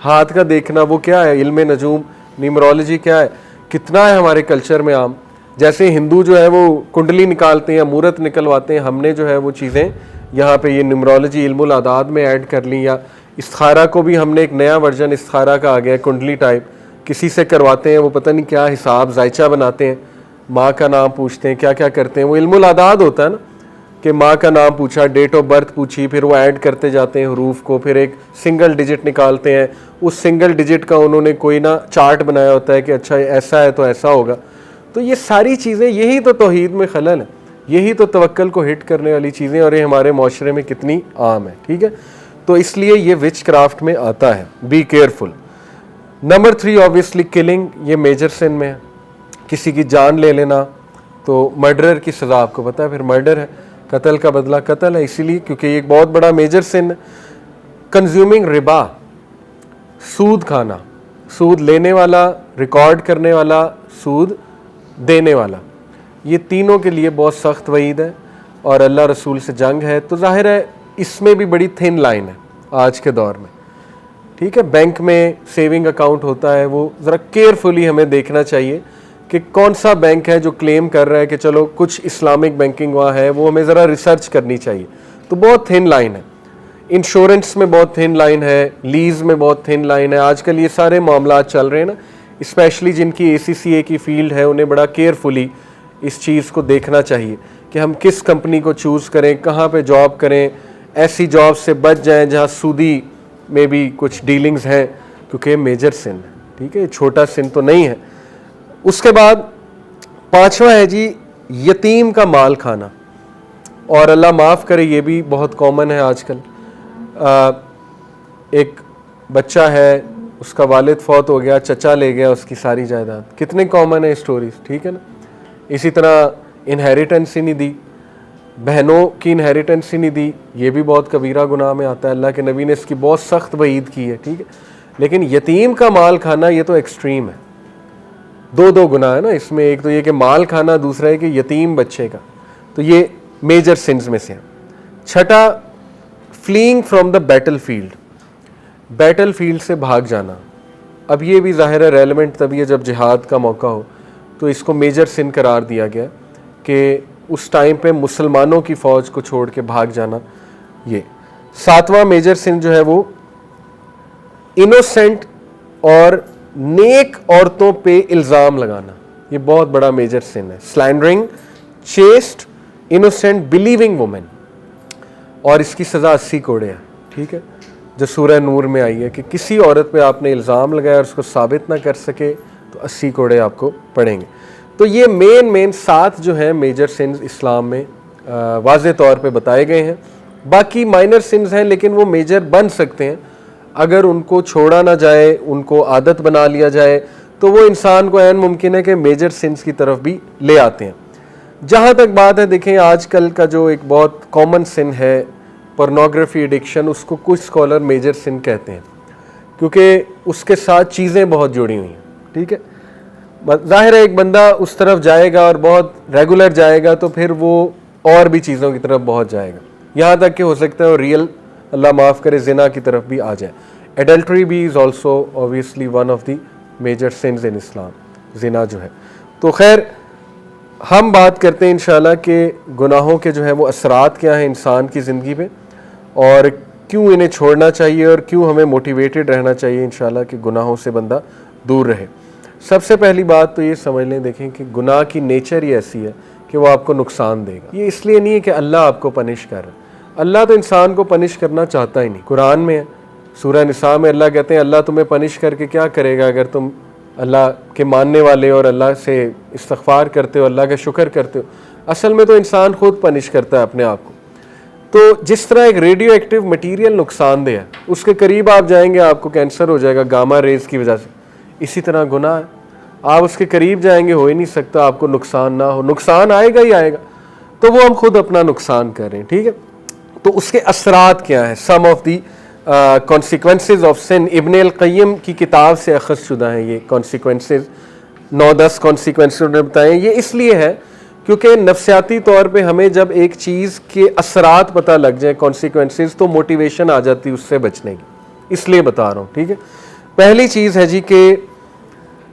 ہاتھ کا دیکھنا, وہ کیا ہے, علم نجوم, نیومرولوجی کیا ہے, کتنا ہے ہمارے کلچر میں عام. جیسے ہندو جو ہے وہ کنڈلی نکالتے ہیں, مورت نکلواتے ہیں, ہم نے جو ہے وہ چیزیں یہاں پہ یہ نیومرولوجی علم الاعداد میں ایڈ کر لی. یا استخارہ کو بھی ہم نے ایک نیا ورژن استخارہ کا آ گیا, کنڈلی ٹائپ, کسی سے کرواتے ہیں, وہ پتہ نہیں کیا حساب ذائچہ بناتے ہیں, ماں کا نام پوچھتے ہیں, کیا کیا کرتے ہیں. وہ علم الاعداد ہوتا ہے نا, کہ ماں کا نام پوچھا, ڈیٹ آف برتھ پوچھی, پھر وہ ایڈ کرتے جاتے ہیں حروف کو, پھر ایک سنگل ڈیجٹ نکالتے ہیں. اس سنگل ڈیجٹ کا انہوں نے کوئی نہ چارٹ بنایا ہوتا ہے کہ اچھا ایسا ہے تو ایسا ہوگا. تو یہ ساری چیزیں, یہی تو توحید میں خلل ہے, یہی تو توکل کو ہٹ کرنے والی چیزیں, اور یہ ہمارے معاشرے میں کتنی عام ہے. ٹھیک ہے, تو اس لیے یہ وچ کرافٹ میں آتا ہے, be careful. Number 3 obviously killing, یہ میجر سن میں ہے. کسی کی جان لے لینا, تو مرڈرر کی سزا آپ کو پتہ ہے, پھر مرڈر ہے, قتل کا بدلہ قتل ہے, اسی لیے کیونکہ یہ ایک بہت بڑا میجر سن ہے. کنزیومنگ ربا, سود کھانا, سود لینے والا, ریکارڈ کرنے والا, سود دینے والا, یہ تینوں کے لیے بہت سخت وعید ہے اور اللہ رسول سے جنگ ہے. تو ظاہر ہے اس میں بھی بڑی تھن لائن ہے آج کے دور میں. ٹھیک ہے, بینک میں سیونگ اکاؤنٹ ہوتا ہے, وہ ذرا کیئرفلی ہمیں دیکھنا چاہیے کہ کون سا بینک ہے جو کلیم کر رہا ہے کہ چلو کچھ اسلامک بینکنگ وہاں ہے, وہ ہمیں ذرا ریسرچ کرنی چاہیے. تو بہت تھن لائن ہے. انشورنس میں بہت تھن لائن ہے, لیز میں بہت تھن لائن ہے. آج کل یہ سارے معاملات چل رہے ہیں نا, اسپیشلی جن کی ACCA کی فیلڈ ہے, انہیں بڑا کیئرفلی اس چیز کو دیکھنا چاہیے کہ ہم کس کمپنی کو چوز کریں, کہاں پہ جاب کریں, ایسی جاب سے بچ جائیں جہاں سودی میں بھی کچھ ڈیلنگز ہیں, کیونکہ یہ میجر سن ہے. ٹھیک ہے, چھوٹا سن تو نہیں ہے. اس کے بعد 5واں ہے جی یتیم کا مال کھانا, اور اللہ معاف کرے یہ بھی بہت کامن ہے آج کل. ایک بچہ ہے, اس کا والد فوت ہو گیا, چچا لے گیا اس کی ساری جائیداد. کتنے کامن ہے اسٹوریز. ٹھیک ہے نا. اسی طرح انہیریٹنس ہی نہیں دی, بہنوں کی انہیریٹنس ہی نہیں دی, یہ بھی بہت کبیرہ گناہ میں آتا ہے. اللہ کے نبی نے اس کی بہت سخت وعید کی ہے. ٹھیک ہے, لیکن یتیم کا مال کھانا یہ تو ایکسٹریم ہے. دو گناہ ہے نا اس میں, ایک تو یہ کہ مال کھانا, دوسرا ہے کہ یتیم بچے کا. تو یہ میجر سنز میں سے ہے. 6 fleeing from the battlefield, battlefield سے بھاگ جانا. اب یہ بھی ظاہر ہے ریلیونٹ تب یہ جب جہاد کا موقع ہو, تو اس کو میجر سن قرار دیا گیا کہ اس ٹائم پہ مسلمانوں کی فوج کو چھوڑ کے بھاگ جانا. یہ 7واں میجر سن جو ہے وہ انوسینٹ اور نیک عورتوں پہ الزام لگانا, یہ بہت بڑا میجر سن ہے. Slandering chaste innocent believing women, اور اس کی سزا 80 کوڑے ہے. ٹھیک ہے, جو سورہ نور میں آئی ہے کہ کسی عورت پہ آپ نے الزام لگایا اور اس کو ثابت نہ کر سکے تو 80 کوڑے آپ کو پڑیں گے. تو یہ مین 7 جو ہیں میجر سنز اسلام میں واضح طور پہ بتائے گئے ہیں. باقی مائنر سنز ہیں لیکن وہ میجر بن سکتے ہیں اگر ان کو چھوڑا نہ جائے, ان کو عادت بنا لیا جائے, تو وہ انسان کو عین ممکن ہے کہ میجر سنز کی طرف بھی لے آتے ہیں. جہاں تک بات ہے, دیکھیں آج کل کا جو ایک بہت کامن سن ہے پورنوگرافی ایڈکشن, اس کو کچھ اسکالر میجر سن کہتے ہیں کیونکہ اس کے ساتھ چیزیں بہت جڑی ہوئی ہیں. ٹھیک ہے, ظاہر ہے ایک بندہ اس طرف جائے گا اور بہت ریگولر جائے گا تو پھر وہ اور بھی چیزوں کی طرف بہت جائے گا, یہاں تک کہ ہو سکتا ہے وہ ریئل, اللہ معاف کرے, زنا کی طرف بھی آ جائے. ایڈلٹری بھی is also obviously one of the major sins in Islam, زنا جو ہے. تو خیر ہم بات کرتے ہیں انشاءاللہ کہ گناہوں کے جو ہے وہ اثرات کیا ہیں انسان کی زندگی پہ, اور کیوں انہیں چھوڑنا چاہیے, اور کیوں ہمیں موٹیویٹڈ رہنا چاہیے انشاءاللہ کہ گناہوں سے بندہ دور رہے. سب سے پہلی بات تو یہ سمجھ لیں, دیکھیں کہ گناہ کی نیچر ہی ایسی ہے کہ وہ آپ کو نقصان دے گا. یہ اس لیے نہیں ہے کہ اللہ آپ کو پنش کر رہا ہے, اللہ تو انسان کو پنش کرنا چاہتا ہی نہیں. قرآن میں ہے, سورہ نساء میں اللہ کہتے ہیں اللہ تمہیں پنش کر کے کیا کرے گا اگر تم اللہ کے ماننے والے اور اللہ سے استغفار کرتے ہو, اللہ کا شکر کرتے ہو. اصل میں تو انسان خود پنش کرتا ہے اپنے آپ کو. تو جس طرح ایک ریڈیو ایکٹیو مٹیریل نقصان دہ ہے, اس کے قریب آپ جائیں گے آپ کو کینسر ہو جائے گا گاما ریز کی وجہ سے, اسی طرح گناہ ہے, آپ اس کے قریب جائیں گے ہو ہی نہیں سکتا آپ کو نقصان نہ ہو, نقصان آئے گا ہی آئے گا, تو وہ ہم خود اپنا نقصان کر رہے ہیں. ٹھیک ہے, تو اس کے اثرات کیا ہیں, سم of the consequences of sun. ابن القیم کی کتاب سے اخذ شدہ ہیں یہ کانسیکوینسز, 9-10 کانسیکوینسز انہوں نے بتائے. یہ اس لیے ہے کیونکہ نفسیاتی طور پہ ہمیں جب ایک چیز کے اثرات پتہ لگ جائیں کانسیکوینسز, تو موٹیویشن آ جاتی اس سے بچنے کی, اس لیے بتا رہا ہوں. ٹھیک ہے, پہلی چیز ہے جی کہ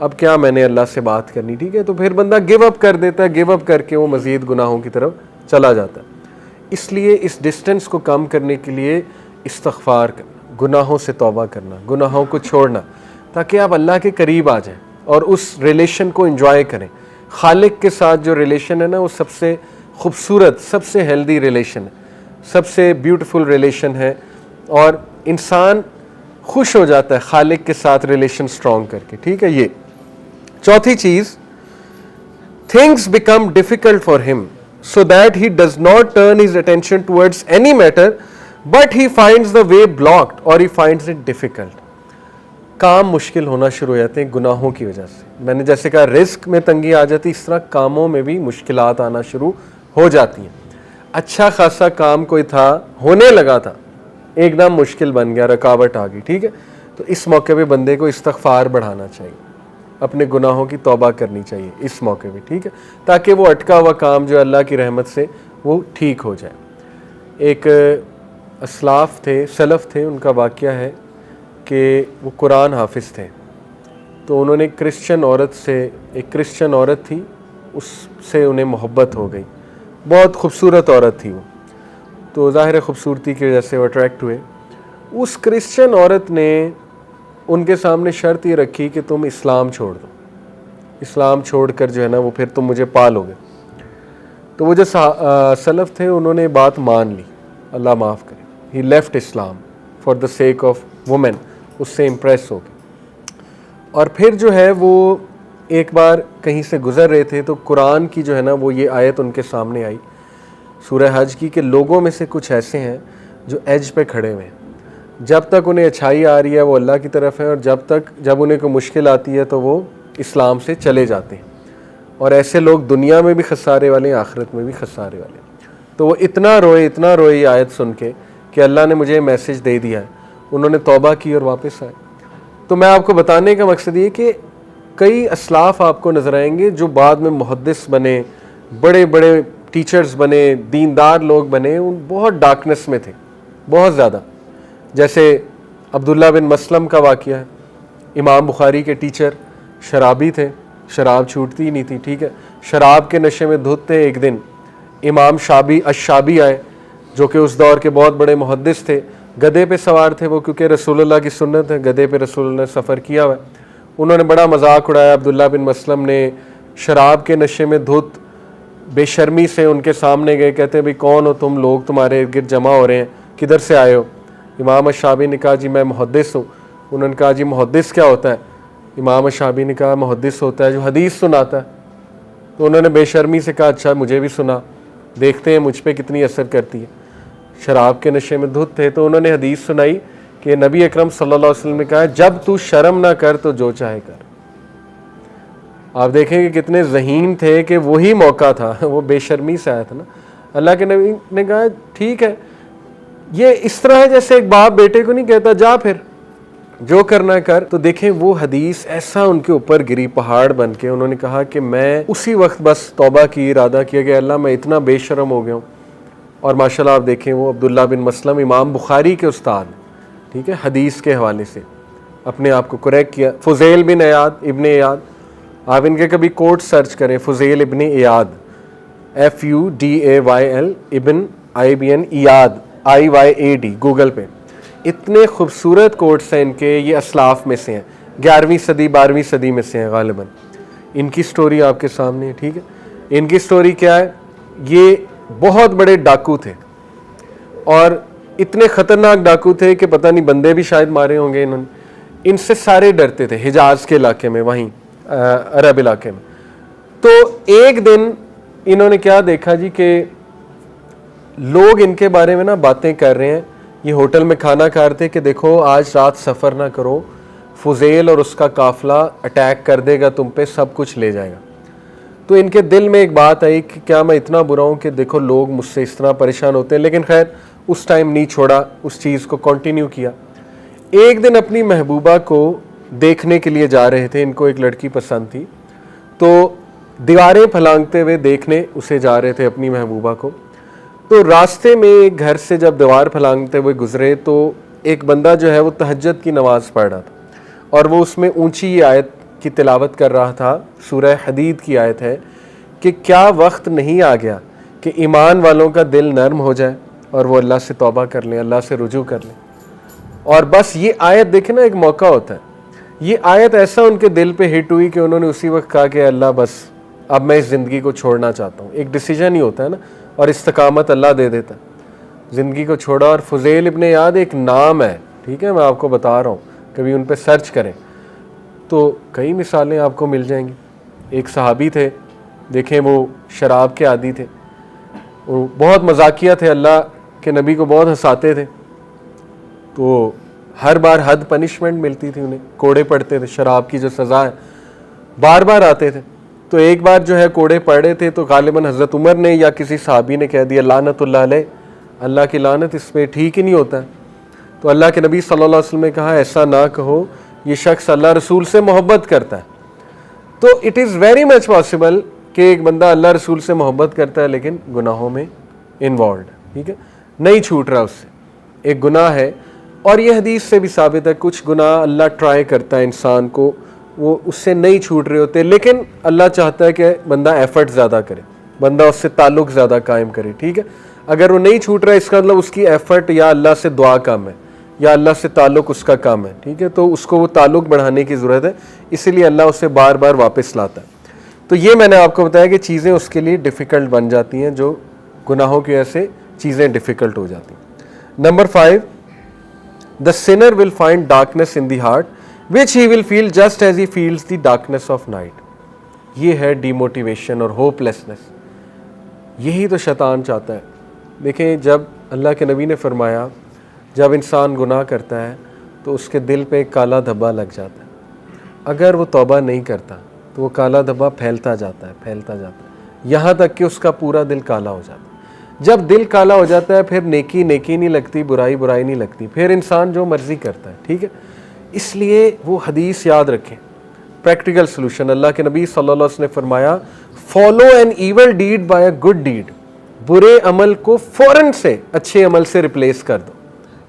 اب کیا میں نے اللہ سے بات کرنی, ٹھیک ہے, تو پھر بندہ گیو اپ کر دیتا ہے, گیو اپ کر کے وہ مزید گناہوں کی طرف چلا جاتا ہے. اس لیے اس ڈسٹینس کو کم کرنے کے لیے استغفار کرنا, گناہوں سے توبہ کرنا, گناہوں کو چھوڑنا, تاکہ آپ اللہ کے قریب آ جائیں اور اس ریلیشن کو انجوائے کریں. خالق کے ساتھ جو ریلیشن ہے نا, وہ سب سے خوبصورت, سب سے ہیلدی ریلیشن ہے, سب سے بیوٹیفل ریلیشن ہے, اور انسان خوش ہو جاتا ہے خالق کے ساتھ ریلیشن سٹرونگ کر کے, ٹھیک ہے. یہ چوتھی چیز, things become difficult for him so that he does not turn his attention towards any matter but he finds the way blocked or he finds it difficult. کام مشکل ہونا شروع ہو جاتے ہیں گناہوں کی وجہ سے. میں نے جیسے کہا رزق میں تنگی آ جاتی, اس طرح کاموں میں بھی مشکلات آنا شروع ہو جاتی ہیں. اچھا خاصا کام کوئی تھا, ہونے لگا تھا, ایک دم مشکل بن گیا, رکاوٹ آ گئی, ٹھیک ہے. تو اس موقع پہ بندے کو استغفار بڑھانا چاہیے, اپنے گناہوں کی توبہ کرنی چاہیے اس موقع پہ, ٹھیک ہے, تاکہ وہ اٹکا ہوا کام جو اللہ کی رحمت سے وہ ٹھیک ہو جائے. ایک اسلاف تھے, سلف تھے, ان کا واقعہ ہے کہ وہ قرآن حافظ تھے. تو انہوں نے کرسچن عورت سے, ایک کرسچن عورت تھی, اس سے انہیں محبت ہو گئی, بہت خوبصورت عورت تھی وہ, تو ظاہر خوبصورتی کی وجہ سے وہ اٹریکٹ ہوئے. اس کرسچن عورت نے ان کے سامنے شرط یہ رکھی کہ تم اسلام چھوڑ دو, اسلام چھوڑ کر جو ہے نا وہ پھر تم مجھے پالو گے. تو وہ جو سلف تھے انہوں نے بات مان لی, اللہ معاف کرے, he left Islam for the sake of woman, اس سے امپریس ہو گئے. اور پھر جو ہے وہ ایک بار کہیں سے گزر رہے تھے تو قرآن کی جو ہے نا وہ یہ آیت ان کے سامنے آئی, سورہ حج کی, کہ لوگوں میں سے کچھ ایسے ہیں جو ایج پہ کھڑے ہوئے ہیں, جب تک انہیں اچھائی آ رہی ہے وہ اللہ کی طرف ہے, اور جب انہیں کوئی مشکل آتی ہے تو وہ اسلام سے چلے جاتے ہیں. اور ایسے لوگ دنیا میں بھی خسارے والے ہیں, آخرت میں بھی خسارے والے ہیں. تو وہ اتنا روئے یہ آیت سن کے کہ اللہ نے مجھے میسج دے دیا ہے. انہوں نے توبہ کی اور واپس آئے. تو میں آپ کو بتانے کا مقصد یہ کہ کئی اسلاف آپ کو نظر آئیں گے جو بعد میں محدث بنے, بڑے بڑے ٹیچرز بنے, دیندار لوگ بنے, ان بہت ڈارکنس میں تھے, بہت زیادہ. جیسے عبداللہ بن مسلم کا واقعہ ہے, امام بخاری کے ٹیچر, شرابی تھے, شراب چھوٹتی ہی نہیں تھی, ٹھیک ہے, شراب کے نشے میں دھت تھے. ایک دن امام الشابی آئے جو کہ اس دور کے بہت بڑے محدث تھے, گدھے پہ سوار تھے وہ, کیونکہ رسول اللہ کی سنت ہے, گدھے پہ رسول اللہ نے سفر کیا ہوا ہے. انہوں نے بڑا مذاق اڑایا. عبداللہ بن مسلم نے شراب کے نشے میں دھت بے شرمی سے ان کے سامنے گئے, کہتے ہیں بھئی کون ہو تم, لوگ تمہارے ارد گرد جمع ہو رہے ہیں, کدھر سے آئے ہو؟ امام الشابی نے کہا جی میں محدث ہوں. انہوں نے کہا جی محدث کیا ہوتا ہے؟ امام الشابی نے کہا محدث ہوتا ہے جو حدیث سناتا ہے. تو انہوں نے بے شرمی سے کہا اچھا مجھے بھی سنا, دیکھتے ہیں مجھ پہ کتنی اثر کرتی ہے. شراب کے نشے میں دھت تھے تو انہوں نے حدیث سنائی کہ نبی اکرم صلی اللہ علیہ وسلم نے کہا جب تو شرم نہ کر تو جو چاہے کر. آپ دیکھیں کہ کتنے ذہین تھے کہ وہی موقع تھا, وہ بے شرمی سے آیا تھا نا. اللہ کے نبی نے کہا ٹھیک ہے, یہ اس طرح ہے جیسے ایک باپ بیٹے کو نہیں کہتا جا پھر جو کرنا کر. تو دیکھیں وہ حدیث ایسا ان کے اوپر گری پہاڑ بن کے. انہوں نے کہا کہ میں اسی وقت بس توبہ کی, ارادہ کیا کہ اللہ میں اتنا بے شرم ہو گیا ہوں. اور ماشاءاللہ آپ دیکھیں وہ عبداللہ بن مسلم امام بخاری کے استاد, ٹھیک ہے, حدیث کے حوالے سے اپنے آپ کو کریکٹ کیا. فضیل بن ایاد, ابن ایاد, آپ ان کے کبھی کوٹ سرچ کریں, فضیل ابن ایاد, FUDAYL ابن IBN ایاد IYAD, گوگل پہ. اتنے خوبصورت کوٹس ہیں ان کے, یہ اسلاف میں سے ہیں, 11ویں صدی 12ویں صدی میں سے ہیں غالباً. ان کی سٹوری آپ کے سامنے ہے, ٹھیک ہے. ان کی سٹوری کیا ہے؟ یہ بہت بڑے ڈاکو تھے, اور اتنے خطرناک ڈاکو تھے کہ پتہ نہیں بندے بھی شاید مارے ہوں گے انہوں نے. ان سے سارے ڈرتے تھے حجاز کے علاقے میں, وہیں عرب علاقے میں. تو ایک دن انہوں نے کیا دیکھا جی کہ لوگ ان کے بارے میں نا باتیں کر رہے ہیں, یہ ہوٹل میں کھانا کھا رہے تھے کہ دیکھو آج رات سفر نہ کرو, فضیل اور اس کا قافلہ اٹیک کر دے گا تم پہ, سب کچھ لے جائے گا. تو ان کے دل میں ایک بات آئی کہ کیا میں اتنا برا ہوں کہ دیکھو لوگ مجھ سے اس طرح پریشان ہوتے ہیں. لیکن خیر اس ٹائم نہیں چھوڑا, اس چیز کو کنٹینیو کیا. ایک دن اپنی محبوبہ کو دیکھنے کے لیے جا رہے تھے, ان کو ایک لڑکی پسند تھی, تو دیواریں پھلانگتے ہوئے دیکھنے اسے جا رہے تھے اپنی محبوبہ کو. تو راستے میں ایک گھر سے جب دیوار پھلانگتے ہوئے گزرے تو ایک بندہ جو ہے وہ تہجد کی نماز پڑھ رہا تھا, اور وہ اس میں اونچی یہ آیت کی تلاوت کر رہا تھا، سورہ حدید کی آیت ہے کہ کیا وقت نہیں آ گیا کہ ایمان والوں کا دل نرم ہو جائے اور وہ اللہ سے توبہ کر لیں، اللہ سے رجوع کر لیں. اور بس یہ آیت دیکھیں نا، ایک موقع ہوتا ہے. یہ آیت ایسا ان کے دل پہ ہٹ ہوئی کہ انہوں نے اسی وقت کہا کہ اللہ بس اب میں اس زندگی کو چھوڑنا چاہتا ہوں. ایک ڈیسیجن ہی ہوتا ہے نا، اور استقامت اللہ دے دیتا ہے. زندگی کو چھوڑا. اور فضیل ابن عیاض ایک نام ہے، ٹھیک ہے، میں آپ کو بتا رہا ہوں، کبھی ان پہ سرچ کریں تو کئی مثالیں آپ کو مل جائیں گی. ایک صحابی تھے، دیکھیں وہ شراب کے عادی تھے، وہ بہت مذاقیہ تھے، اللہ کے نبی کو بہت ہنساتے تھے. تو ہر بار حد پنشمنٹ ملتی تھی انہیں، کوڑے پڑتے تھے، شراب کی جو سزا ہے بار بار آتے تھے. تو ایک بار جو ہے کوڑے پڑے تھے تو غالباً حضرت عمر نے یا کسی صحابی نے کہہ دیا لعنت اللہ علیہ، اللہ کی لعنت، اس پہ ٹھیک ہی نہیں ہوتا ہے. تو اللہ کے نبی صلی اللہ علیہ وسلم نے کہا ایسا نہ کہو، یہ شخص اللہ رسول سے محبت کرتا ہے. تو it is very much possible کہ ایک بندہ اللہ رسول سے محبت کرتا ہے لیکن گناہوں میں انوالوڈ، ٹھیک ہے، نہیں چھوٹ رہا اس سے، ایک گناہ ہے. اور یہ حدیث سے بھی ثابت ہے کچھ گناہ اللہ ٹرائی کرتا ہے انسان کو، وہ اس سے نہیں چھوٹ رہے ہوتے، لیکن اللہ چاہتا ہے کہ بندہ ایفرٹ زیادہ کرے، بندہ اس سے تعلق زیادہ قائم کرے. ٹھیک ہے، اگر وہ نہیں چھوٹ رہا ہے اس کا مطلب اس کی ایفرٹ یا اللہ سے دعا کم ہے یا اللہ سے تعلق اس کا کم ہے. ٹھیک ہے، تو اس کو وہ تعلق بڑھانے کی ضرورت ہے، اسی لیے اللہ اسے بار بار واپس لاتا ہے. تو یہ میں نے آپ کو بتایا کہ چیزیں اس کے لیے ڈیفیکلٹ بن جاتی ہیں، جو گناہوں کی وجہ سے چیزیں ڈیفیکلٹ ہو جاتی ہیں. Number 5، the sinner will find darkness in the heart which he will feel just as he feels the darkness of night. یہ ہے ڈی موٹیویشن اور ہوپ لیسنس. یہی تو شیطان چاہتا ہے. دیکھیں، جب اللہ کے نبی نے فرمایا جب انسان گناہ کرتا ہے تو اس کے دل پہ ایک کالا دھبا لگ جاتا ہے. اگر وہ توبہ نہیں کرتا تو وہ کالا دھبا پھیلتا جاتا ہے یہاں تک کہ اس کا پورا دل کالا ہو جاتا ہے. جب دل کالا ہو جاتا ہے پھر نیکی نیکی نہیں لگتی، برائی برائی نہیں لگتی، پھر انسان جو مرضی کرتا ہے. ٹھیک ہے، اس لیے وہ حدیث یاد رکھیں. پریکٹیکل سلوشن، اللہ کے نبی صلی اللہ علیہ وسلم نے فرمایا follow an evil deed by a good deed. برے عمل کو فوراً سے اچھے عمل سے ریپلیس کر دو،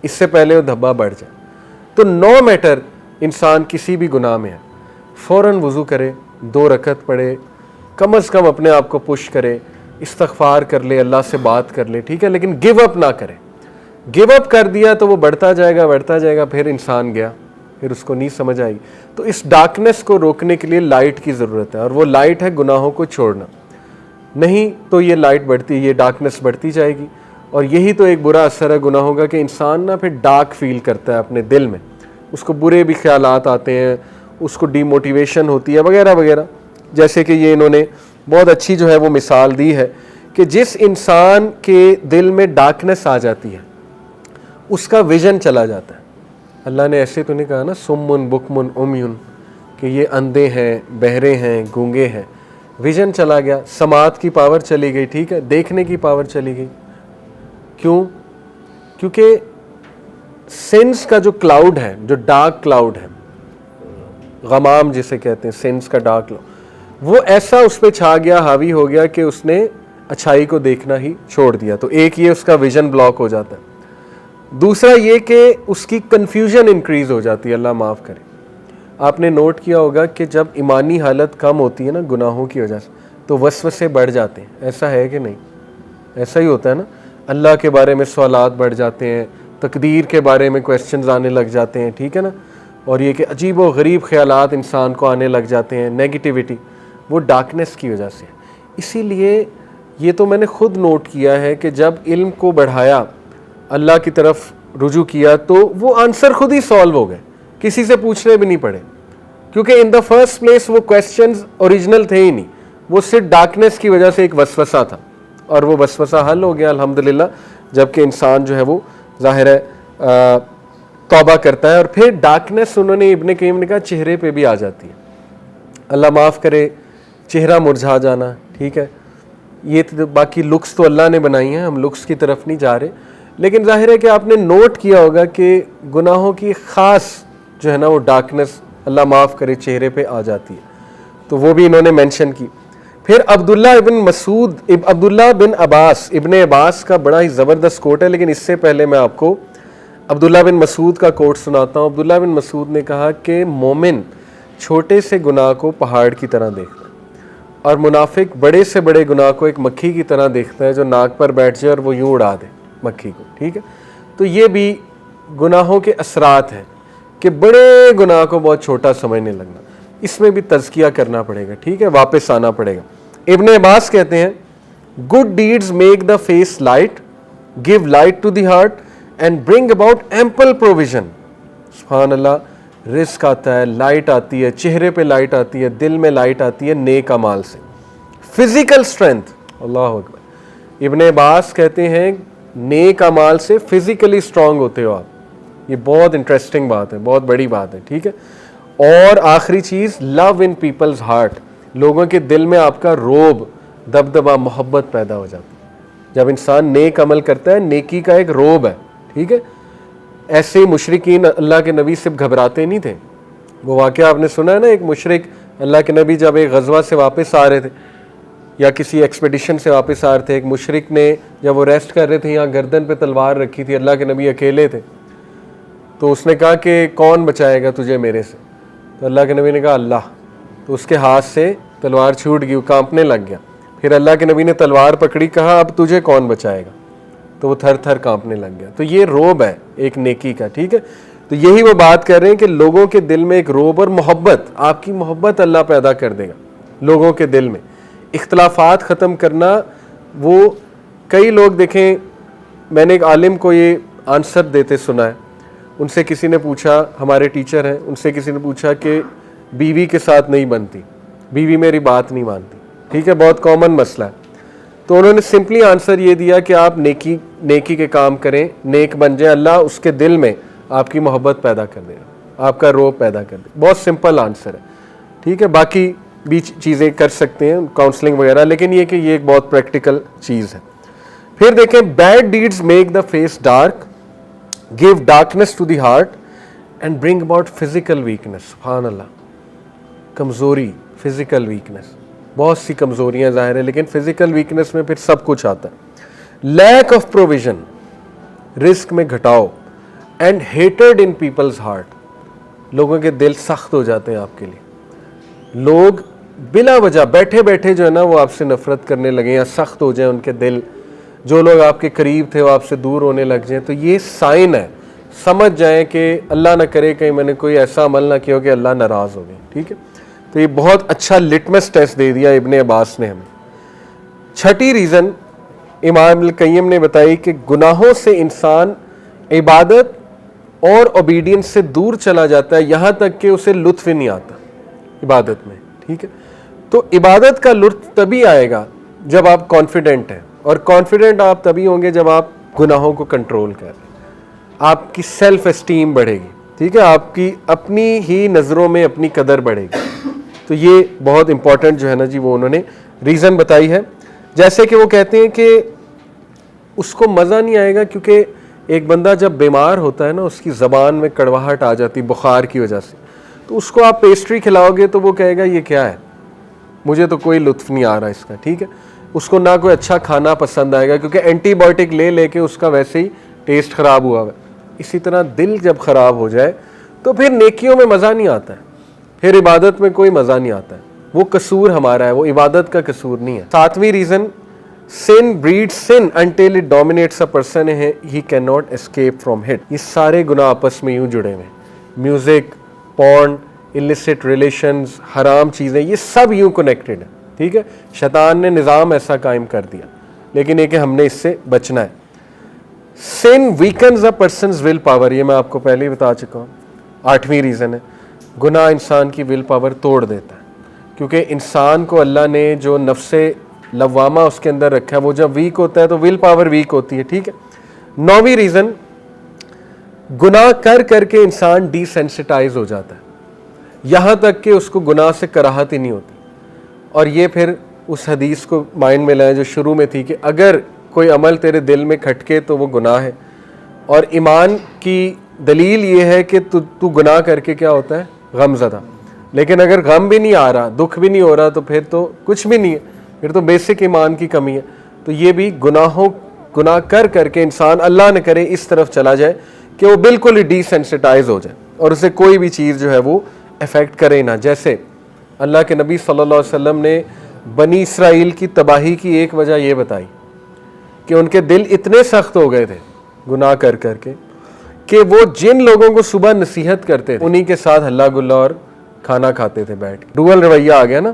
اس سے پہلے وہ دھبا بڑھ جائے. تو نو میٹر انسان کسی بھی گناہ میں ہے، فوراً وضو کرے، 2 رکعت پڑھے، کم از کم اپنے آپ کو پش کرے، استغفار کر لے، اللہ سے بات کر لے. ٹھیک ہے، لیکن گیو اپ نہ کرے. گیو اپ کر دیا تو وہ بڑھتا جائے گا، پھر انسان گیا، پھر اس کو نہیں سمجھ آئی. تو اس ڈارکنیس کو روکنے کے لیے لائٹ کی ضرورت ہے، اور وہ لائٹ ہے گناہوں کو چھوڑنا. نہیں تو یہ لائٹ بڑھتی، یہ ڈارکنیس بڑھتی جائے گی. اور یہی تو ایک برا اثر ہے گناہوں کا کہ انسان نا پھر ڈارک فیل کرتا ہے اپنے دل میں، اس کو برے بھی خیالات آتے ہیں، اس کو ڈی موٹیویشن ہوتی ہے وغیرہ وغیرہ. جیسے کہ یہ انہوں نے بہت اچھی جو ہے وہ مثال دی ہے کہ جس انسان کے دل میں ڈارکنیس آ جاتی ہے اس کا ویژن چلا جاتا ہے. اللہ نے ایسے تو نہیں کہا نا سمن بکمن عمیون کہ یہ اندھے ہیں، بہرے ہیں، گونگے ہیں. ویژن چلا گیا، سماعت کی پاور چلی گئی. ٹھیک ہے، دیکھنے کی پاور چلی گئی. کیوں؟ کیونکہ سینس کا جو کلاؤڈ ہے، جو ڈارک کلاؤڈ ہے، غمام جسے کہتے ہیں، سینس کا ڈارک کلاؤڈ، وہ ایسا اس پہ چھا گیا، حاوی ہو گیا کہ اس نے اچھائی کو دیکھنا ہی چھوڑ دیا. تو ایک یہ اس کا ویژن بلاک ہو جاتا ہے. دوسرا یہ کہ اس کی کنفیوژن انکریز ہو جاتی ہے، اللہ معاف کرے. آپ نے نوٹ کیا ہوگا کہ جب ایمانی حالت کم ہوتی ہے نا گناہوں کی وجہ سے تو وسوسے بڑھ جاتے ہیں. ایسا ہے کہ نہیں؟ ایسا ہی ہوتا ہے نا. اللہ کے بارے میں سوالات بڑھ جاتے ہیں، تقدیر کے بارے میں کویسچنز آنے لگ جاتے ہیں. ٹھیک ہے نا. اور یہ کہ عجیب و غریب خیالات انسان کو آنے لگ جاتے ہیں، نیگیٹیوٹی، وہ ڈارکنیس کی وجہ سے. اسی لیے یہ تو میں نے خود نوٹ کیا ہے کہ جب علم کو بڑھایا، اللہ کی طرف رجوع کیا، تو وہ آنسر خود ہی سالو ہو گئے، کسی سے پوچھنے بھی نہیں پڑے. کیونکہ ان دا فرسٹ پلیس وہ کویسچنز اوریجنل تھے ہی نہیں، وہ صرف ڈارکنیس کی وجہ سے ایک وسوسہ تھا، اور وہ وسوسہ حل ہو گیا الحمدللہ. جبکہ انسان جو ہے وہ ظاہر ہے توبہ کرتا ہے. اور پھر ڈارکنیس انہوں نے ابن قیم نے کہا چہرے پہ بھی آ جاتی ہے. اللہ معاف کرے، چہرہ مرجھا جانا. ٹھیک ہے، یہ تو باقی لکس تو اللہ نے بنائی ہیں، ہم لکس کی طرف نہیں جا رہے. لیکن ظاہر ہے کہ آپ نے نوٹ کیا ہوگا کہ گناہوں کی خاص جو ہے نا وہ ڈارکنیس اللہ معاف کرے چہرے پہ آ جاتی ہے. تو وہ بھی انہوں نے مینشن کی. پھر عبداللہ بن عباس، ابن عباس کا بڑا ہی زبردست کوٹ ہے، لیکن اس سے پہلے میں آپ کو عبداللہ بن مسعود کا کوٹ سناتا ہوں. عبداللہ بن مسعود نے کہا کہ مومن چھوٹے سے گناہ کو پہاڑ کی طرح دیکھتا ہے، اور منافق بڑے سے بڑے گناہ کو ایک مکھی کی طرح دیکھتا ہے جو ناک پر بیٹھ جائے اور وہ یوں اڑا دے مکھی کو، ٹھیک ہے. تو یہ بھی گناہوں کے اثرات ہیں کہ بڑے گناہ کو بہت چھوٹا سمجھنے لگنا. اس میں بھی تزکیہ کرنا پڑے گا، ٹھیک ہے، واپس آنا پڑے گا. ابن عباس کہتے ہیں good deeds make the face light, give light to the heart and bring about ample provision. سبحان اللہ، رزق آتا ہے، لائٹ آتی ہے، چہرے پہ لائٹ آتی ہے، دل میں لائٹ آتی ہے نیک اعمال سے. فزیکل اسٹرینتھ، اللہ اکبر. ابن عباس کہتے ہیں نیک اعمال سے فزیکلی اسٹرانگ ہوتے ہو آپ. یہ بہت انٹرسٹنگ بات ہے، بہت بڑی بات ہے، ٹھیک ہے. اور آخری چیز، لو ان پیپلز ہارٹ، لوگوں کے دل میں آپ کا روب، دبدبہ، محبت پیدا ہو جاتی ہے. جب انسان نیک عمل کرتا ہے، نیکی کا ایک روب ہے، ٹھیک ہے. ایسے ہی مشرکین اللہ کے نبی سے گھبراتے نہیں تھے. وہ واقعہ آپ نے سنا ہے نا، ایک مشرک اللہ کے نبی جب ایک غزوہ سے واپس آ رہے تھے یا کسی ایکسپیڈیشن سے واپس آ رہے تھے، ایک مشرک نے جب وہ ریسٹ کر رہے تھے یہاں گردن پہ تلوار رکھی تھی، اللہ کے نبی اکیلے تھے، تو اس نے کہا کہ کون بچائے گا تجھے میرے سے؟ تو اللہ کے نبی نے کہا اللہ. تو اس کے ہاتھ سے تلوار چھوٹ گئی، وہ کانپنے لگ گیا. پھر اللہ کے نبی نے تلوار پکڑی، کہا اب تجھے کون بچائے گا؟ تو وہ تھر تھر کانپنے لگ گیا. تو یہ روب ہے ایک نیکی کا، ٹھیک ہے. تو یہی وہ بات کر رہے ہیں کہ لوگوں کے دل میں ایک روب اور محبت، آپ کی محبت اللہ پیدا کر دے گا لوگوں کے دل میں. اختلافات ختم کرنا، وہ کئی لوگ دیکھیں، میں نے ایک عالم کو یہ آنسر دیتے سنا ہے. ان سے کسی نے پوچھا، ہمارے ٹیچر ہیں، ان سے کسی نے پوچھا کہ بیوی کے ساتھ نہیں بنتی، بیوی میری بات نہیں مانتی، ٹھیک ہے، بہت کامن مسئلہ ہے. تو انہوں نے سمپلی آنسر یہ دیا کہ آپ نیکی کے کام کریں، نیک بن جائیں، اللہ اس کے دل میں آپ کی محبت پیدا کر دے گا، آپ کا روب پیدا کر دے گا. بہت سمپل آنسر ہے، ٹھیک ہے. باقی بھی چیزیں کر سکتے ہیں، کاؤنسلنگ وغیرہ، لیکن یہ کہ یہ ایک بہت پریکٹیکل چیز ہے. پھر دیکھیں bad deeds make the face dark, give darkness to the heart and bring about physical weakness. سبحان اللہ، کمزوری، فزیکل ویکنیس، بہت سی کمزوریاں ظاہر ہیں، لیکن فزیکل ویکنیس میں پھر سب کچھ آتا ہے. لیک آف پروویژن، رزق میں گھٹاؤ، and hated in people's heart, لوگوں کے دل سخت ہو جاتے ہیں آپ کے لیے. لوگ بلا وجہ بیٹھے بیٹھے جو ہے نا وہ آپ سے نفرت کرنے لگے یا سخت ہو جائیں ان کے دل. جو لوگ آپ کے قریب تھے وہ آپ سے دور ہونے لگ جائیں. تو یہ سائن ہے، سمجھ جائیں کہ اللہ نہ کرے کہیں میں نے کوئی ایسا عمل نہ کیا ہو کہ اللہ ناراض ہو گئے، ٹھیک ہے. تو یہ بہت اچھا لٹمس ٹیسٹ دے دیا ابن عباس نے ہمیں. چھٹی ریزن امام القیم نے بتائی کہ گناہوں سے انسان عبادت اور اوبیڈینس سے دور چلا جاتا ہے، یہاں تک کہ اسے لطف ہی نہیں آتا عبادت میں، ٹھیک ہے. تو عبادت کا لطف تبھی آئے گا جب آپ کانفیڈنٹ ہیں، اور کانفیڈنٹ آپ تبھی ہوں گے جب آپ گناہوں کو کنٹرول کر رہے ہیں. آپ کی سیلف اسٹیم بڑھے گی، ٹھیک ہے، آپ کی اپنی ہی نظروں میں اپنی قدر بڑھے گی. تو یہ بہت امپورٹنٹ جو ہے نا جی وہ انہوں نے ریزن بتائی ہے. جیسے کہ وہ کہتے ہیں کہ اس کو مزہ نہیں آئے گا، کیونکہ ایک بندہ جب بیمار ہوتا ہے نا اس کی زبان میں کڑواہٹ آ جاتی بخار کی وجہ سے. تو اس کو آپ پیسٹری کھلاؤ گے تو وہ کہے گا یہ کیا ہے، مجھے تو کوئی لطف نہیں آ رہا اس کا، ٹھیک ہے. اس کو نہ کوئی اچھا کھانا پسند آئے گا کیونکہ اینٹی بایوٹک لے لے کے اس کا ویسے ہی ٹیسٹ خراب ہوا ہے. اسی طرح دل جب خراب ہو جائے تو پھر نیکیوں میں مزہ نہیں آتا ہے، پھر عبادت میں کوئی مزہ نہیں آتا ہے. وہ قصور ہمارا ہے، وہ عبادت کا قصور نہیں ہے. ساتویں reason, sin breeds sin until it dominates a person he cannot escape from it. یہ سارے گناہ آپس میں یوں جڑے ہوئے، میوزک، پورن، illicit relations، حرام چیزیں، یہ سب یوں کنیکٹڈ ہیں، ٹھیک ہے. شیطان نے نظام ایسا قائم کر دیا، لیکن یہ کہ ہم نے اس سے بچنا ہے. sin weakens a person's will power، یہ میں آپ کو پہلے ہی بتا چکا ہوں. 8ویں ریزن ہے، گناہ انسان کی ول پاور توڑ دیتا ہے، کیونکہ انسان کو اللہ نے جو نفس لوامہ اس کے اندر رکھا ہے وہ جب ویک ہوتا ہے تو ول پاور ویک ہوتی ہے، ٹھیک ہے. 9ویں ریزن، گناہ کر کر کے انسان ڈی سینسٹائز ہو جاتا ہے، یہاں تک کہ اس کو گناہ سے کراہت ہی نہیں ہوتی. اور یہ پھر اس حدیث کو مائنڈ میں لائیں جو شروع میں تھی کہ اگر کوئی عمل تیرے دل میں کھٹکے تو وہ گناہ ہے. اور ایمان کی دلیل یہ ہے کہ تو گناہ کر کے کیا ہوتا ہے، غم زدہ. لیکن اگر غم بھی نہیں آ رہا، دکھ بھی نہیں ہو رہا، تو پھر تو کچھ بھی نہیں ہے، پھر تو بیسک ایمان کی کمی ہے. تو یہ بھی گناہ کر کر کے انسان اللہ نہ کرے اس طرف چلا جائے کہ وہ بالکل ہی ڈی سینسٹائز ہو جائے اور اسے کوئی بھی چیز جو ہے وہ افیکٹ کرے نہ. جیسے اللہ کے نبی صلی اللہ علیہ وسلم نے بنی اسرائیل کی تباہی کی ایک وجہ یہ بتائی کہ ان کے دل اتنے سخت ہو گئے تھے گناہ کر کر کے کہ وہ جن لوگوں کو صبح نصیحت کرتے تھے انہی کے ساتھ ہلا گلا اور کھانا کھاتے تھے بیٹھ کے. ڈوئل رویہ آ گیا نا,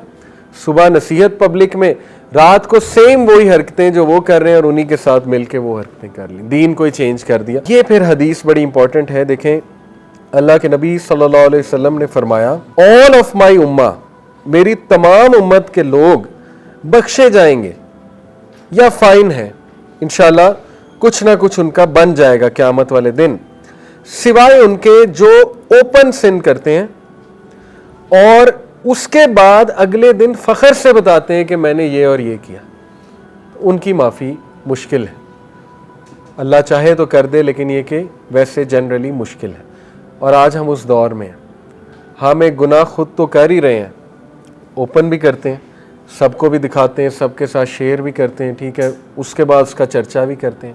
صبح نصیحت پبلک میں, رات کو سیم وہی حرکتیں جو وہ کر رہے ہیں اور انہی کے ساتھ مل کے وہ حرکتیں کر لیں, دین کو ہی چینج کر دیا. یہ پھر حدیث بڑی امپورٹنٹ ہے. دیکھیں اللہ کے نبی صلی اللہ علیہ وسلم نے فرمایا all of my امہ, میری تمام امت کے لوگ بخشے جائیں گے یا فائن ہے انشاءاللہ, کچھ نہ کچھ ان کا بن جائے گا قیامت والے دن, سوائے ان کے جو اوپن سن کرتے ہیں اور اس کے بعد اگلے دن فخر سے بتاتے ہیں کہ میں نے یہ اور یہ کیا. ان کی معافی مشکل ہے, اللہ چاہے تو کر دے, لیکن یہ کہ ویسے جنرلی مشکل ہے. اور آج ہم اس دور میں ہیں, ہم ایک گناہ خود تو کر ہی رہے ہیں, اوپن بھی کرتے ہیں, سب کو بھی دکھاتے ہیں, سب کے ساتھ شیئر بھی کرتے ہیں, ٹھیک ہے, اس کے بعد اس کا چرچا بھی کرتے ہیں,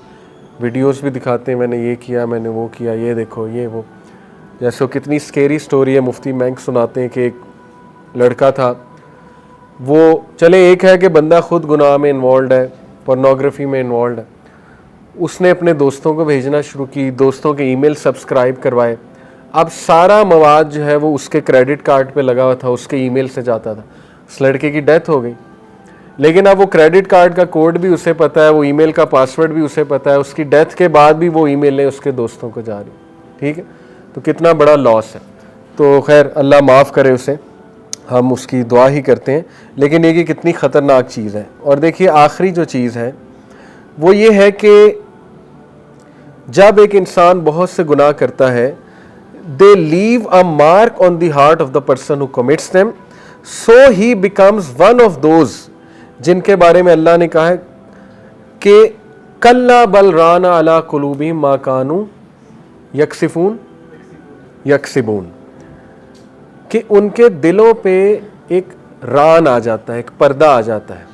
ویڈیوز بھی دکھاتے ہیں, میں نے یہ کیا, میں نے وہ کیا, یہ دیکھو یہ وہ. جیسے وہ کتنی سکیری سٹوری ہے, مفتی مینک سناتے ہیں کہ ایک لڑکا تھا, وہ چلے ایک ہے کہ بندہ خود گناہ میں انوالوڈ ہے, پورنوگرافی میں انوالوڈ ہے, اس نے اپنے دوستوں کو بھیجنا شروع کی, دوستوں کے ای میل سبسکرائب کروائے. اب سارا مواد جو ہے وہ اس کے کریڈٹ کارڈ پہ لگا ہوا تھا, اس کے ای میل سے جاتا تھا. اس لڑکے کی ڈیتھ ہو گئی, لیکن اب وہ کریڈٹ کارڈ کا کوڈ بھی اسے پتہ ہے, وہ ای میل کا پاسورڈ بھی اسے پتہ ہے, اس کی ڈیتھ کے بعد بھی وہ ای میلیں اس کے دوستوں کو جا رہی. ٹھیک ہے, تو کتنا بڑا لاس ہے. تو خیر اللہ معاف کرے اسے, ہم اس کی دعا ہی کرتے ہیں, لیکن یہ کہ کتنی خطرناک چیز ہے. اور دیکھیے آخری جو چیز ہے وہ یہ ہے کہ جب ایک انسان بہت سے گناہ کرتا ہے, they leave a mark on the heart of the person who commits them, so he becomes one of those جن کے بارے میں اللہ نے کہا ہے کہ کلا بل ران علی قلوبہم ما کانوا یکسبون, کہ ان کے دلوں پہ ایک ران آ جاتا ہے, ایک پردہ آ جاتا ہے,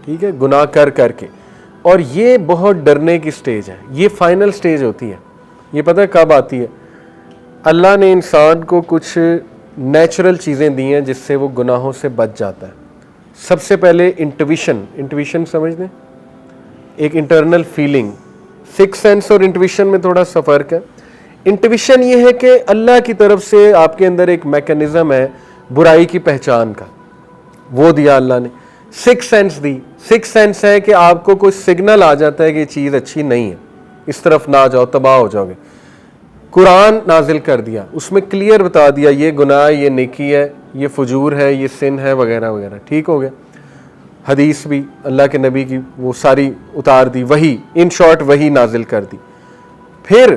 ٹھیک ہے, گناہ کر کر کے. اور یہ بہت ڈرنے کی سٹیج ہے, یہ فائنل سٹیج ہوتی ہے. یہ پتہ ہے کب آتی ہے؟ اللہ نے انسان کو کچھ نیچرل چیزیں دی ہیں جس سے وہ گناہوں سے بچ جاتا ہے. سب سے پہلے انٹویشن سمجھ دیں, ایک انٹرنل فیلنگ. سکس سینس اور انٹویشن میں تھوڑا سا فرق ہے. انٹویشن یہ ہے کہ اللہ کی طرف سے آپ کے اندر ایک میکینزم ہے برائی کی پہچان کا, وہ دیا اللہ نے. سکس سینس دی, سکس سینس ہے کہ آپ کو کوئی سگنل آ جاتا ہے کہ یہ چیز اچھی نہیں ہے, اس طرف نہ جاؤ تباہ ہو جاؤ گے. قرآن نازل کر دیا, اس میں کلیئر بتا دیا یہ گناہ, یہ نیکی ہے, یہ فجور ہے, یہ سن ہے, وغیرہ وغیرہ. ٹھیک ہو گیا. حدیث بھی اللہ کے نبی کی وہ ساری اتار دی, وہی ان شارٹ وہی نازل کر دی. پھر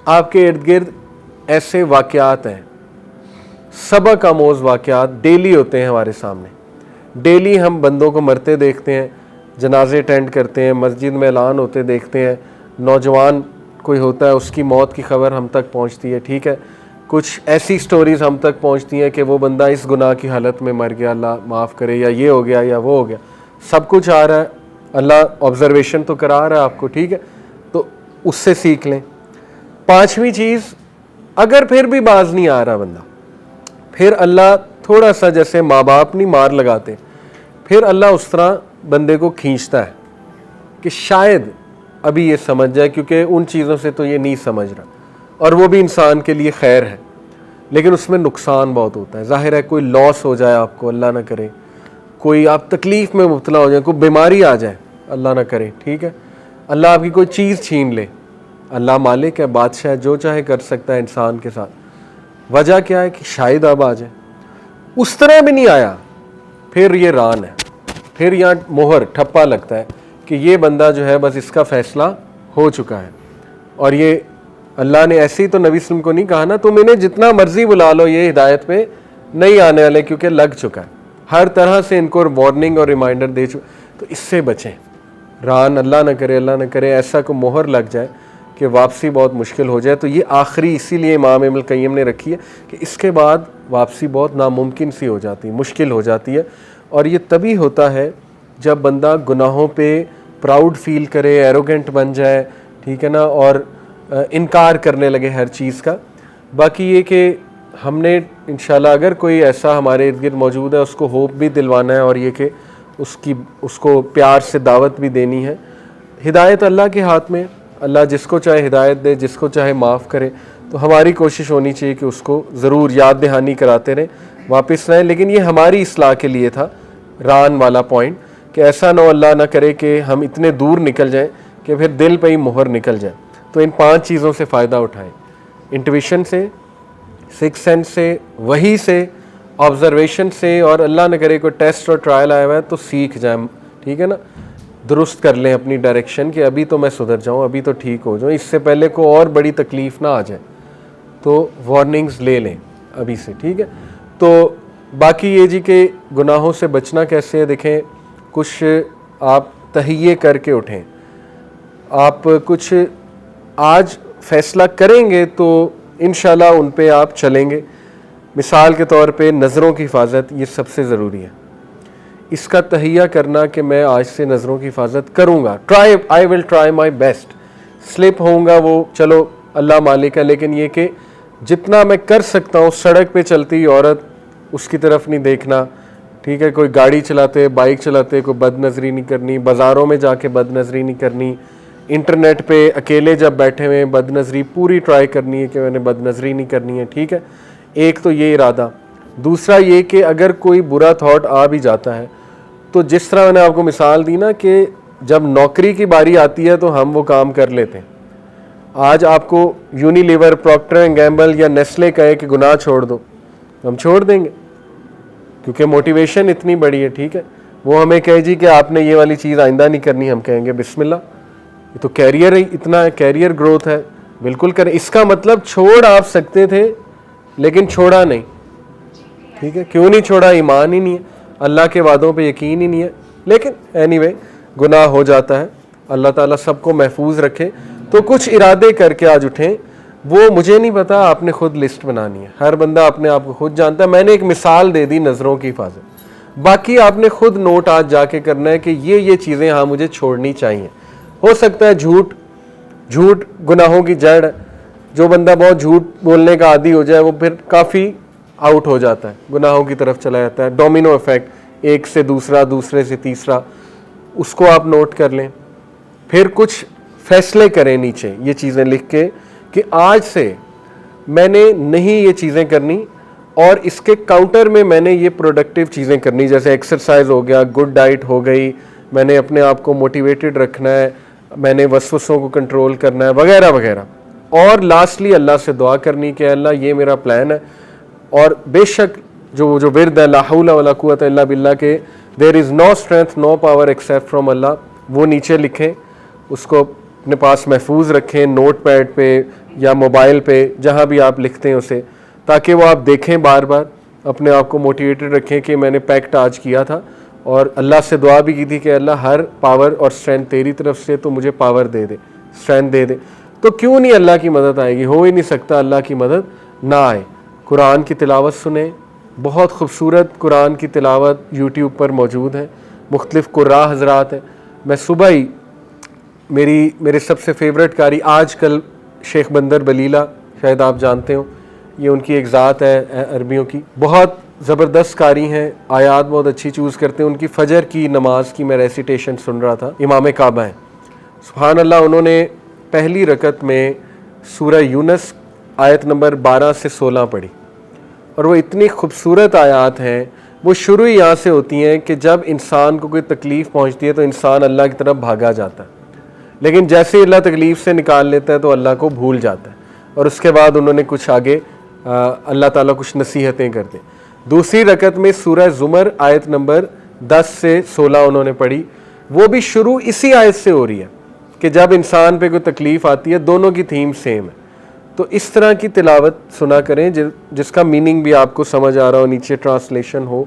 آپ کے ارد گرد ایسے واقعات ہیں, سبق آموز واقعات ڈیلی ہوتے ہیں ہمارے سامنے. ڈیلی ہم بندوں کو مرتے دیکھتے ہیں, جنازے اٹینڈ کرتے ہیں, مسجد میں اعلان ہوتے دیکھتے ہیں, نوجوان کوئی ہوتا ہے اس کی موت کی خبر ہم تک پہنچتی ہے. ٹھیک ہے, کچھ ایسی سٹوریز ہم تک پہنچتی ہیں کہ وہ بندہ اس گناہ کی حالت میں مر گیا, اللہ معاف کرے, یا یہ ہو گیا یا وہ ہو گیا. سب کچھ آ رہا ہے, اللہ آبزرویشن تو کرا رہا ہے آپ کو. ٹھیک ہے, تو اس سے سیکھ لیں. پانچویں چیز, اگر پھر بھی باز نہیں آ رہا بندہ, پھر اللہ تھوڑا سا جیسے ماں باپ نہیں مار لگاتے, پھر اللہ اس طرح بندے کو کھینچتا ہے کہ شاید ابھی یہ سمجھ جائے, کیونکہ ان چیزوں سے تو یہ نہیں سمجھ رہا, اور وہ بھی انسان کے لیے خیر ہے, لیکن اس میں نقصان بہت ہوتا ہے. ظاہر ہے کوئی لاس ہو جائے آپ کو, اللہ نہ کرے, کوئی آپ تکلیف میں مبتلا ہو جائیں, کوئی بیماری آ جائے, اللہ نہ کرے. ٹھیک ہے, اللہ آپ کی کوئی چیز چھین لے. اللہ مالک ہے, بادشاہ ہے, جو چاہے کر سکتا ہے انسان کے ساتھ. وجہ کیا ہے کہ شاید اب آ جائے. اس طرح بھی نہیں آیا, پھر یہ ران ہے, پھر یہاں مہر ٹھپا لگتا ہے کہ یہ بندہ جو ہے بس اس کا فیصلہ ہو چکا ہے. اور یہ اللہ نے ایسے ہی تو نبی وسلم کو نہیں کہا نا تم انہیں جتنا مرضی بلا لو یہ ہدایت پہ نہیں آنے والے, کیونکہ لگ چکا ہے. ہر طرح سے ان کو وارننگ اور ریمائنڈر دے چکا, تو اس سے بچیں. ران اللہ نہ کرے ایسا کو مہر لگ جائے کہ واپسی بہت مشکل ہو جائے. تو یہ آخری اسی لیے امام ابن القیم نے رکھی ہے کہ اس کے بعد واپسی بہت ناممکن سی ہو جاتی ہے, مشکل ہو جاتی ہے. اور یہ تبھی ہوتا ہے جب بندہ گناہوں پہ پراؤڈ فیل کرے, ایروگنٹ بن جائے, ٹھیک ہے نا, اور انکار کرنے لگے ہر چیز کا. باقی یہ کہ ہم نے انشاءاللہ اگر کوئی ایسا ہمارے ارد گرد موجود ہے اس کو ہوپ بھی دلوانا ہے اور یہ کہ اس کو پیار سے دعوت بھی دینی ہے. ہدایت اللہ کے ہاتھ میں, اللہ جس کو چاہے ہدایت دے, جس کو چاہے معاف کرے. تو ہماری کوشش ہونی چاہیے کہ اس کو ضرور یاد دہانی کراتے رہیں, واپس رہیں. لیکن یہ ہماری اصلاح کے لیے تھا ران والا پوائنٹ, کہ ایسا نہ اللہ نہ کرے کہ ہم اتنے دور نکل جائیں کہ پھر دل پہ ہی مہر نکل جائے. تو ان 5 چیزوں سے فائدہ اٹھائیں, انٹویشن سے, سکس سینس سے, وحی سے, آبزرویشن سے, اور اللہ نہ کرے کوئی ٹیسٹ اور ٹرائل آیا ہوا ہے تو سیکھ جائیں. ٹھیک ہے نا, درست کر لیں اپنی ڈائریکشن کہ ابھی تو میں سدھر جاؤں, ابھی تو ٹھیک ہو جاؤں, اس سے پہلے کو اور بڑی تکلیف نہ آ جائے. تو وارننگز لے لیں ابھی سے. ٹھیک ہے, تو باقی یہ جی کہ گناہوں سے بچنا کیسے ہے, دیکھیں کچھ آپ تہیے کر کے اٹھیں. آپ کچھ آج فیصلہ کریں گے تو انشاءاللہ ان پہ آپ چلیں گے. مثال کے طور پہ نظروں کی حفاظت, یہ سب سے ضروری ہے. اس کا تہیہ کرنا کہ میں آج سے نظروں کی حفاظت کروں گا, I will try my best. Slip ہوں گا وہ چلو اللہ مالک ہے, لیکن یہ کہ جتنا میں کر سکتا ہوں, سڑک پہ چلتی عورت اس کی طرف نہیں دیکھنا. ٹھیک ہے, کوئی گاڑی چلاتے, بائک چلاتے, کوئی بد نظری نہیں کرنی, بازاروں میں جا کے بد نظری نہیں کرنی, انٹرنیٹ پہ اکیلے جب بیٹھے ہوئے بد نظری پوری ٹرائی کرنی ہے کہ میں نے بد نظری نہیں کرنی ہے. ٹھیک ہے, ایک تو یہ ارادہ. دوسرا یہ کہ اگر کوئی برا تھاٹ آ بھی جاتا ہے تو جس طرح میں نے آپ کو مثال دی نا کہ جب نوکری کی باری آتی ہے تو ہم وہ کام کر لیتے ہیں. آج آپ کو یونیلیور, پروکٹر اینڈ گیمبل یا نیسلے کہے کہ گناہ چھوڑ دو, ہم چھوڑ دیں گے کیونکہ موٹیویشن اتنی بڑی ہے. ٹھیک ہے, وہ ہمیں کہے جی کہ آپ نے یہ والی چیز آئندہ نہیں کرنی, ہم کہیں گے بسم اللہ, یہ تو کیریئر ہی اتنا ہے, کیریئر گروتھ ہے, بالکل کریں. اس کا مطلب چھوڑ آپ سکتے تھے لیکن چھوڑا نہیں. ٹھیک ہے, کیوں نہیں چھوڑا؟ ایمان ہی نہیں ہے, اللہ کے وعدوں پہ یقین ہی نہیں ہے. لیکن اینی وے گناہ ہو جاتا ہے, اللہ تعالیٰ سب کو محفوظ رکھے. تو کچھ ارادے کر کے آج اٹھیں. وہ مجھے نہیں پتا, آپ نے خود لسٹ بنانی ہے, ہر بندہ اپنے آپ کو خود جانتا ہے. میں نے ایک مثال دے دی نظروں کی حفاظت, باقی آپ نے خود نوٹ آج جا کے کرنا ہے کہ یہ چیزیں ہاں مجھے چھوڑنی چاہیے. ہو سکتا ہے جھوٹ گناہوں کی جڑ ہے. جو بندہ بہت جھوٹ بولنے کا عادی ہو جائے وہ پھر کافی آؤٹ ہو جاتا ہے, گناہوں کی طرف چلا جاتا ہے. ڈومینو ایفیکٹ, ایک سے دوسرا, دوسرے سے تیسرا, اس کو آپ نوٹ کر لیں. پھر کچھ فیصلے کریں نیچے یہ چیزیں لکھ کے کہ آج سے میں نے نہیں یہ چیزیں کرنی, اور اس کے کاؤنٹر میں میں نے یہ پروڈکٹیو چیزیں کرنی, جیسے ایکسرسائز ہو گیا, گڈ ڈائٹ ہو گئی, میں نے اپنے آپ کو موٹیویٹڈ رکھنا ہے, میں نے وسوسوں کو کنٹرول کرنا ہے, وغیرہ وغیرہ. اور لاسٹلی اللہ سے دعا کرنی کہ اللہ یہ میرا پلان ہے. اور بے شک جو ورد ہے لا حول ولا قوت الا باللہ کے there is no strength no power except from Allah, وہ نیچے لکھیں, اس کو اپنے پاس محفوظ رکھیں, نوٹ پیڈ پہ یا موبائل پہ, جہاں بھی آپ لکھتے ہیں اسے, تاکہ وہ آپ دیکھیں بار بار, اپنے آپ کو موٹیویٹڈ رکھیں کہ میں نے پیکٹ آج کیا تھا. اور اللہ سے دعا بھی کی تھی کہ اللہ ہر پاور اور اسٹرینتھ تیری طرف سے, تو مجھے پاور دے دے, اسٹرینتھ دے دے. تو کیوں نہیں اللہ کی مدد آئے گی؟ ہو ہی نہیں سکتا اللہ کی مدد نہ آئے. قرآن کی تلاوت سنیں, بہت خوبصورت قرآن کی تلاوت یوٹیوب پر موجود ہے, مختلف قراء حضرات ہیں. میں صبح ہی میرے سب سے فیوریٹ قاری آج کل شیخ بندر بلیلہ, شاید آپ جانتے ہو, یہ ان کی ایک ذات ہے عربیوں کی, بہت زبردست قاری ہیں, آیات بہت اچھی چوز کرتے ہیں. ان کی فجر کی نماز کی میں ریسیٹیشن سن رہا تھا, امام کعبہ ہیں, سبحان اللہ. انہوں نے پہلی رکعت میں سورہ یونس آیت نمبر 12 سے 16 پڑھی, اور وہ اتنی خوبصورت آیات ہیں. وہ شروع ہی یہاں سے ہوتی ہیں کہ جب انسان کو کوئی تکلیف پہنچتی ہے تو انسان اللہ کی طرف بھاگا جاتا ہے, لیکن جیسے ہی اللہ تکلیف سے نکال لیتا ہے تو اللہ کو بھول جاتا ہے. اور اس کے بعد انہوں نے کچھ آگے اللہ تعالیٰ کچھ نصیحتیں کرتے. دوسری رکعت میں سورہ زمر آیت نمبر 10 سے 16 انہوں نے پڑھی, وہ بھی شروع اسی آیت سے ہو رہی ہے کہ جب انسان پہ کوئی تکلیف آتی ہے. دونوں کی تھیم سیم ہے. تو اس طرح کی تلاوت سنا کریں جس کا میننگ بھی آپ کو سمجھ آ رہا ہو, نیچے ٹرانسلیشن ہو.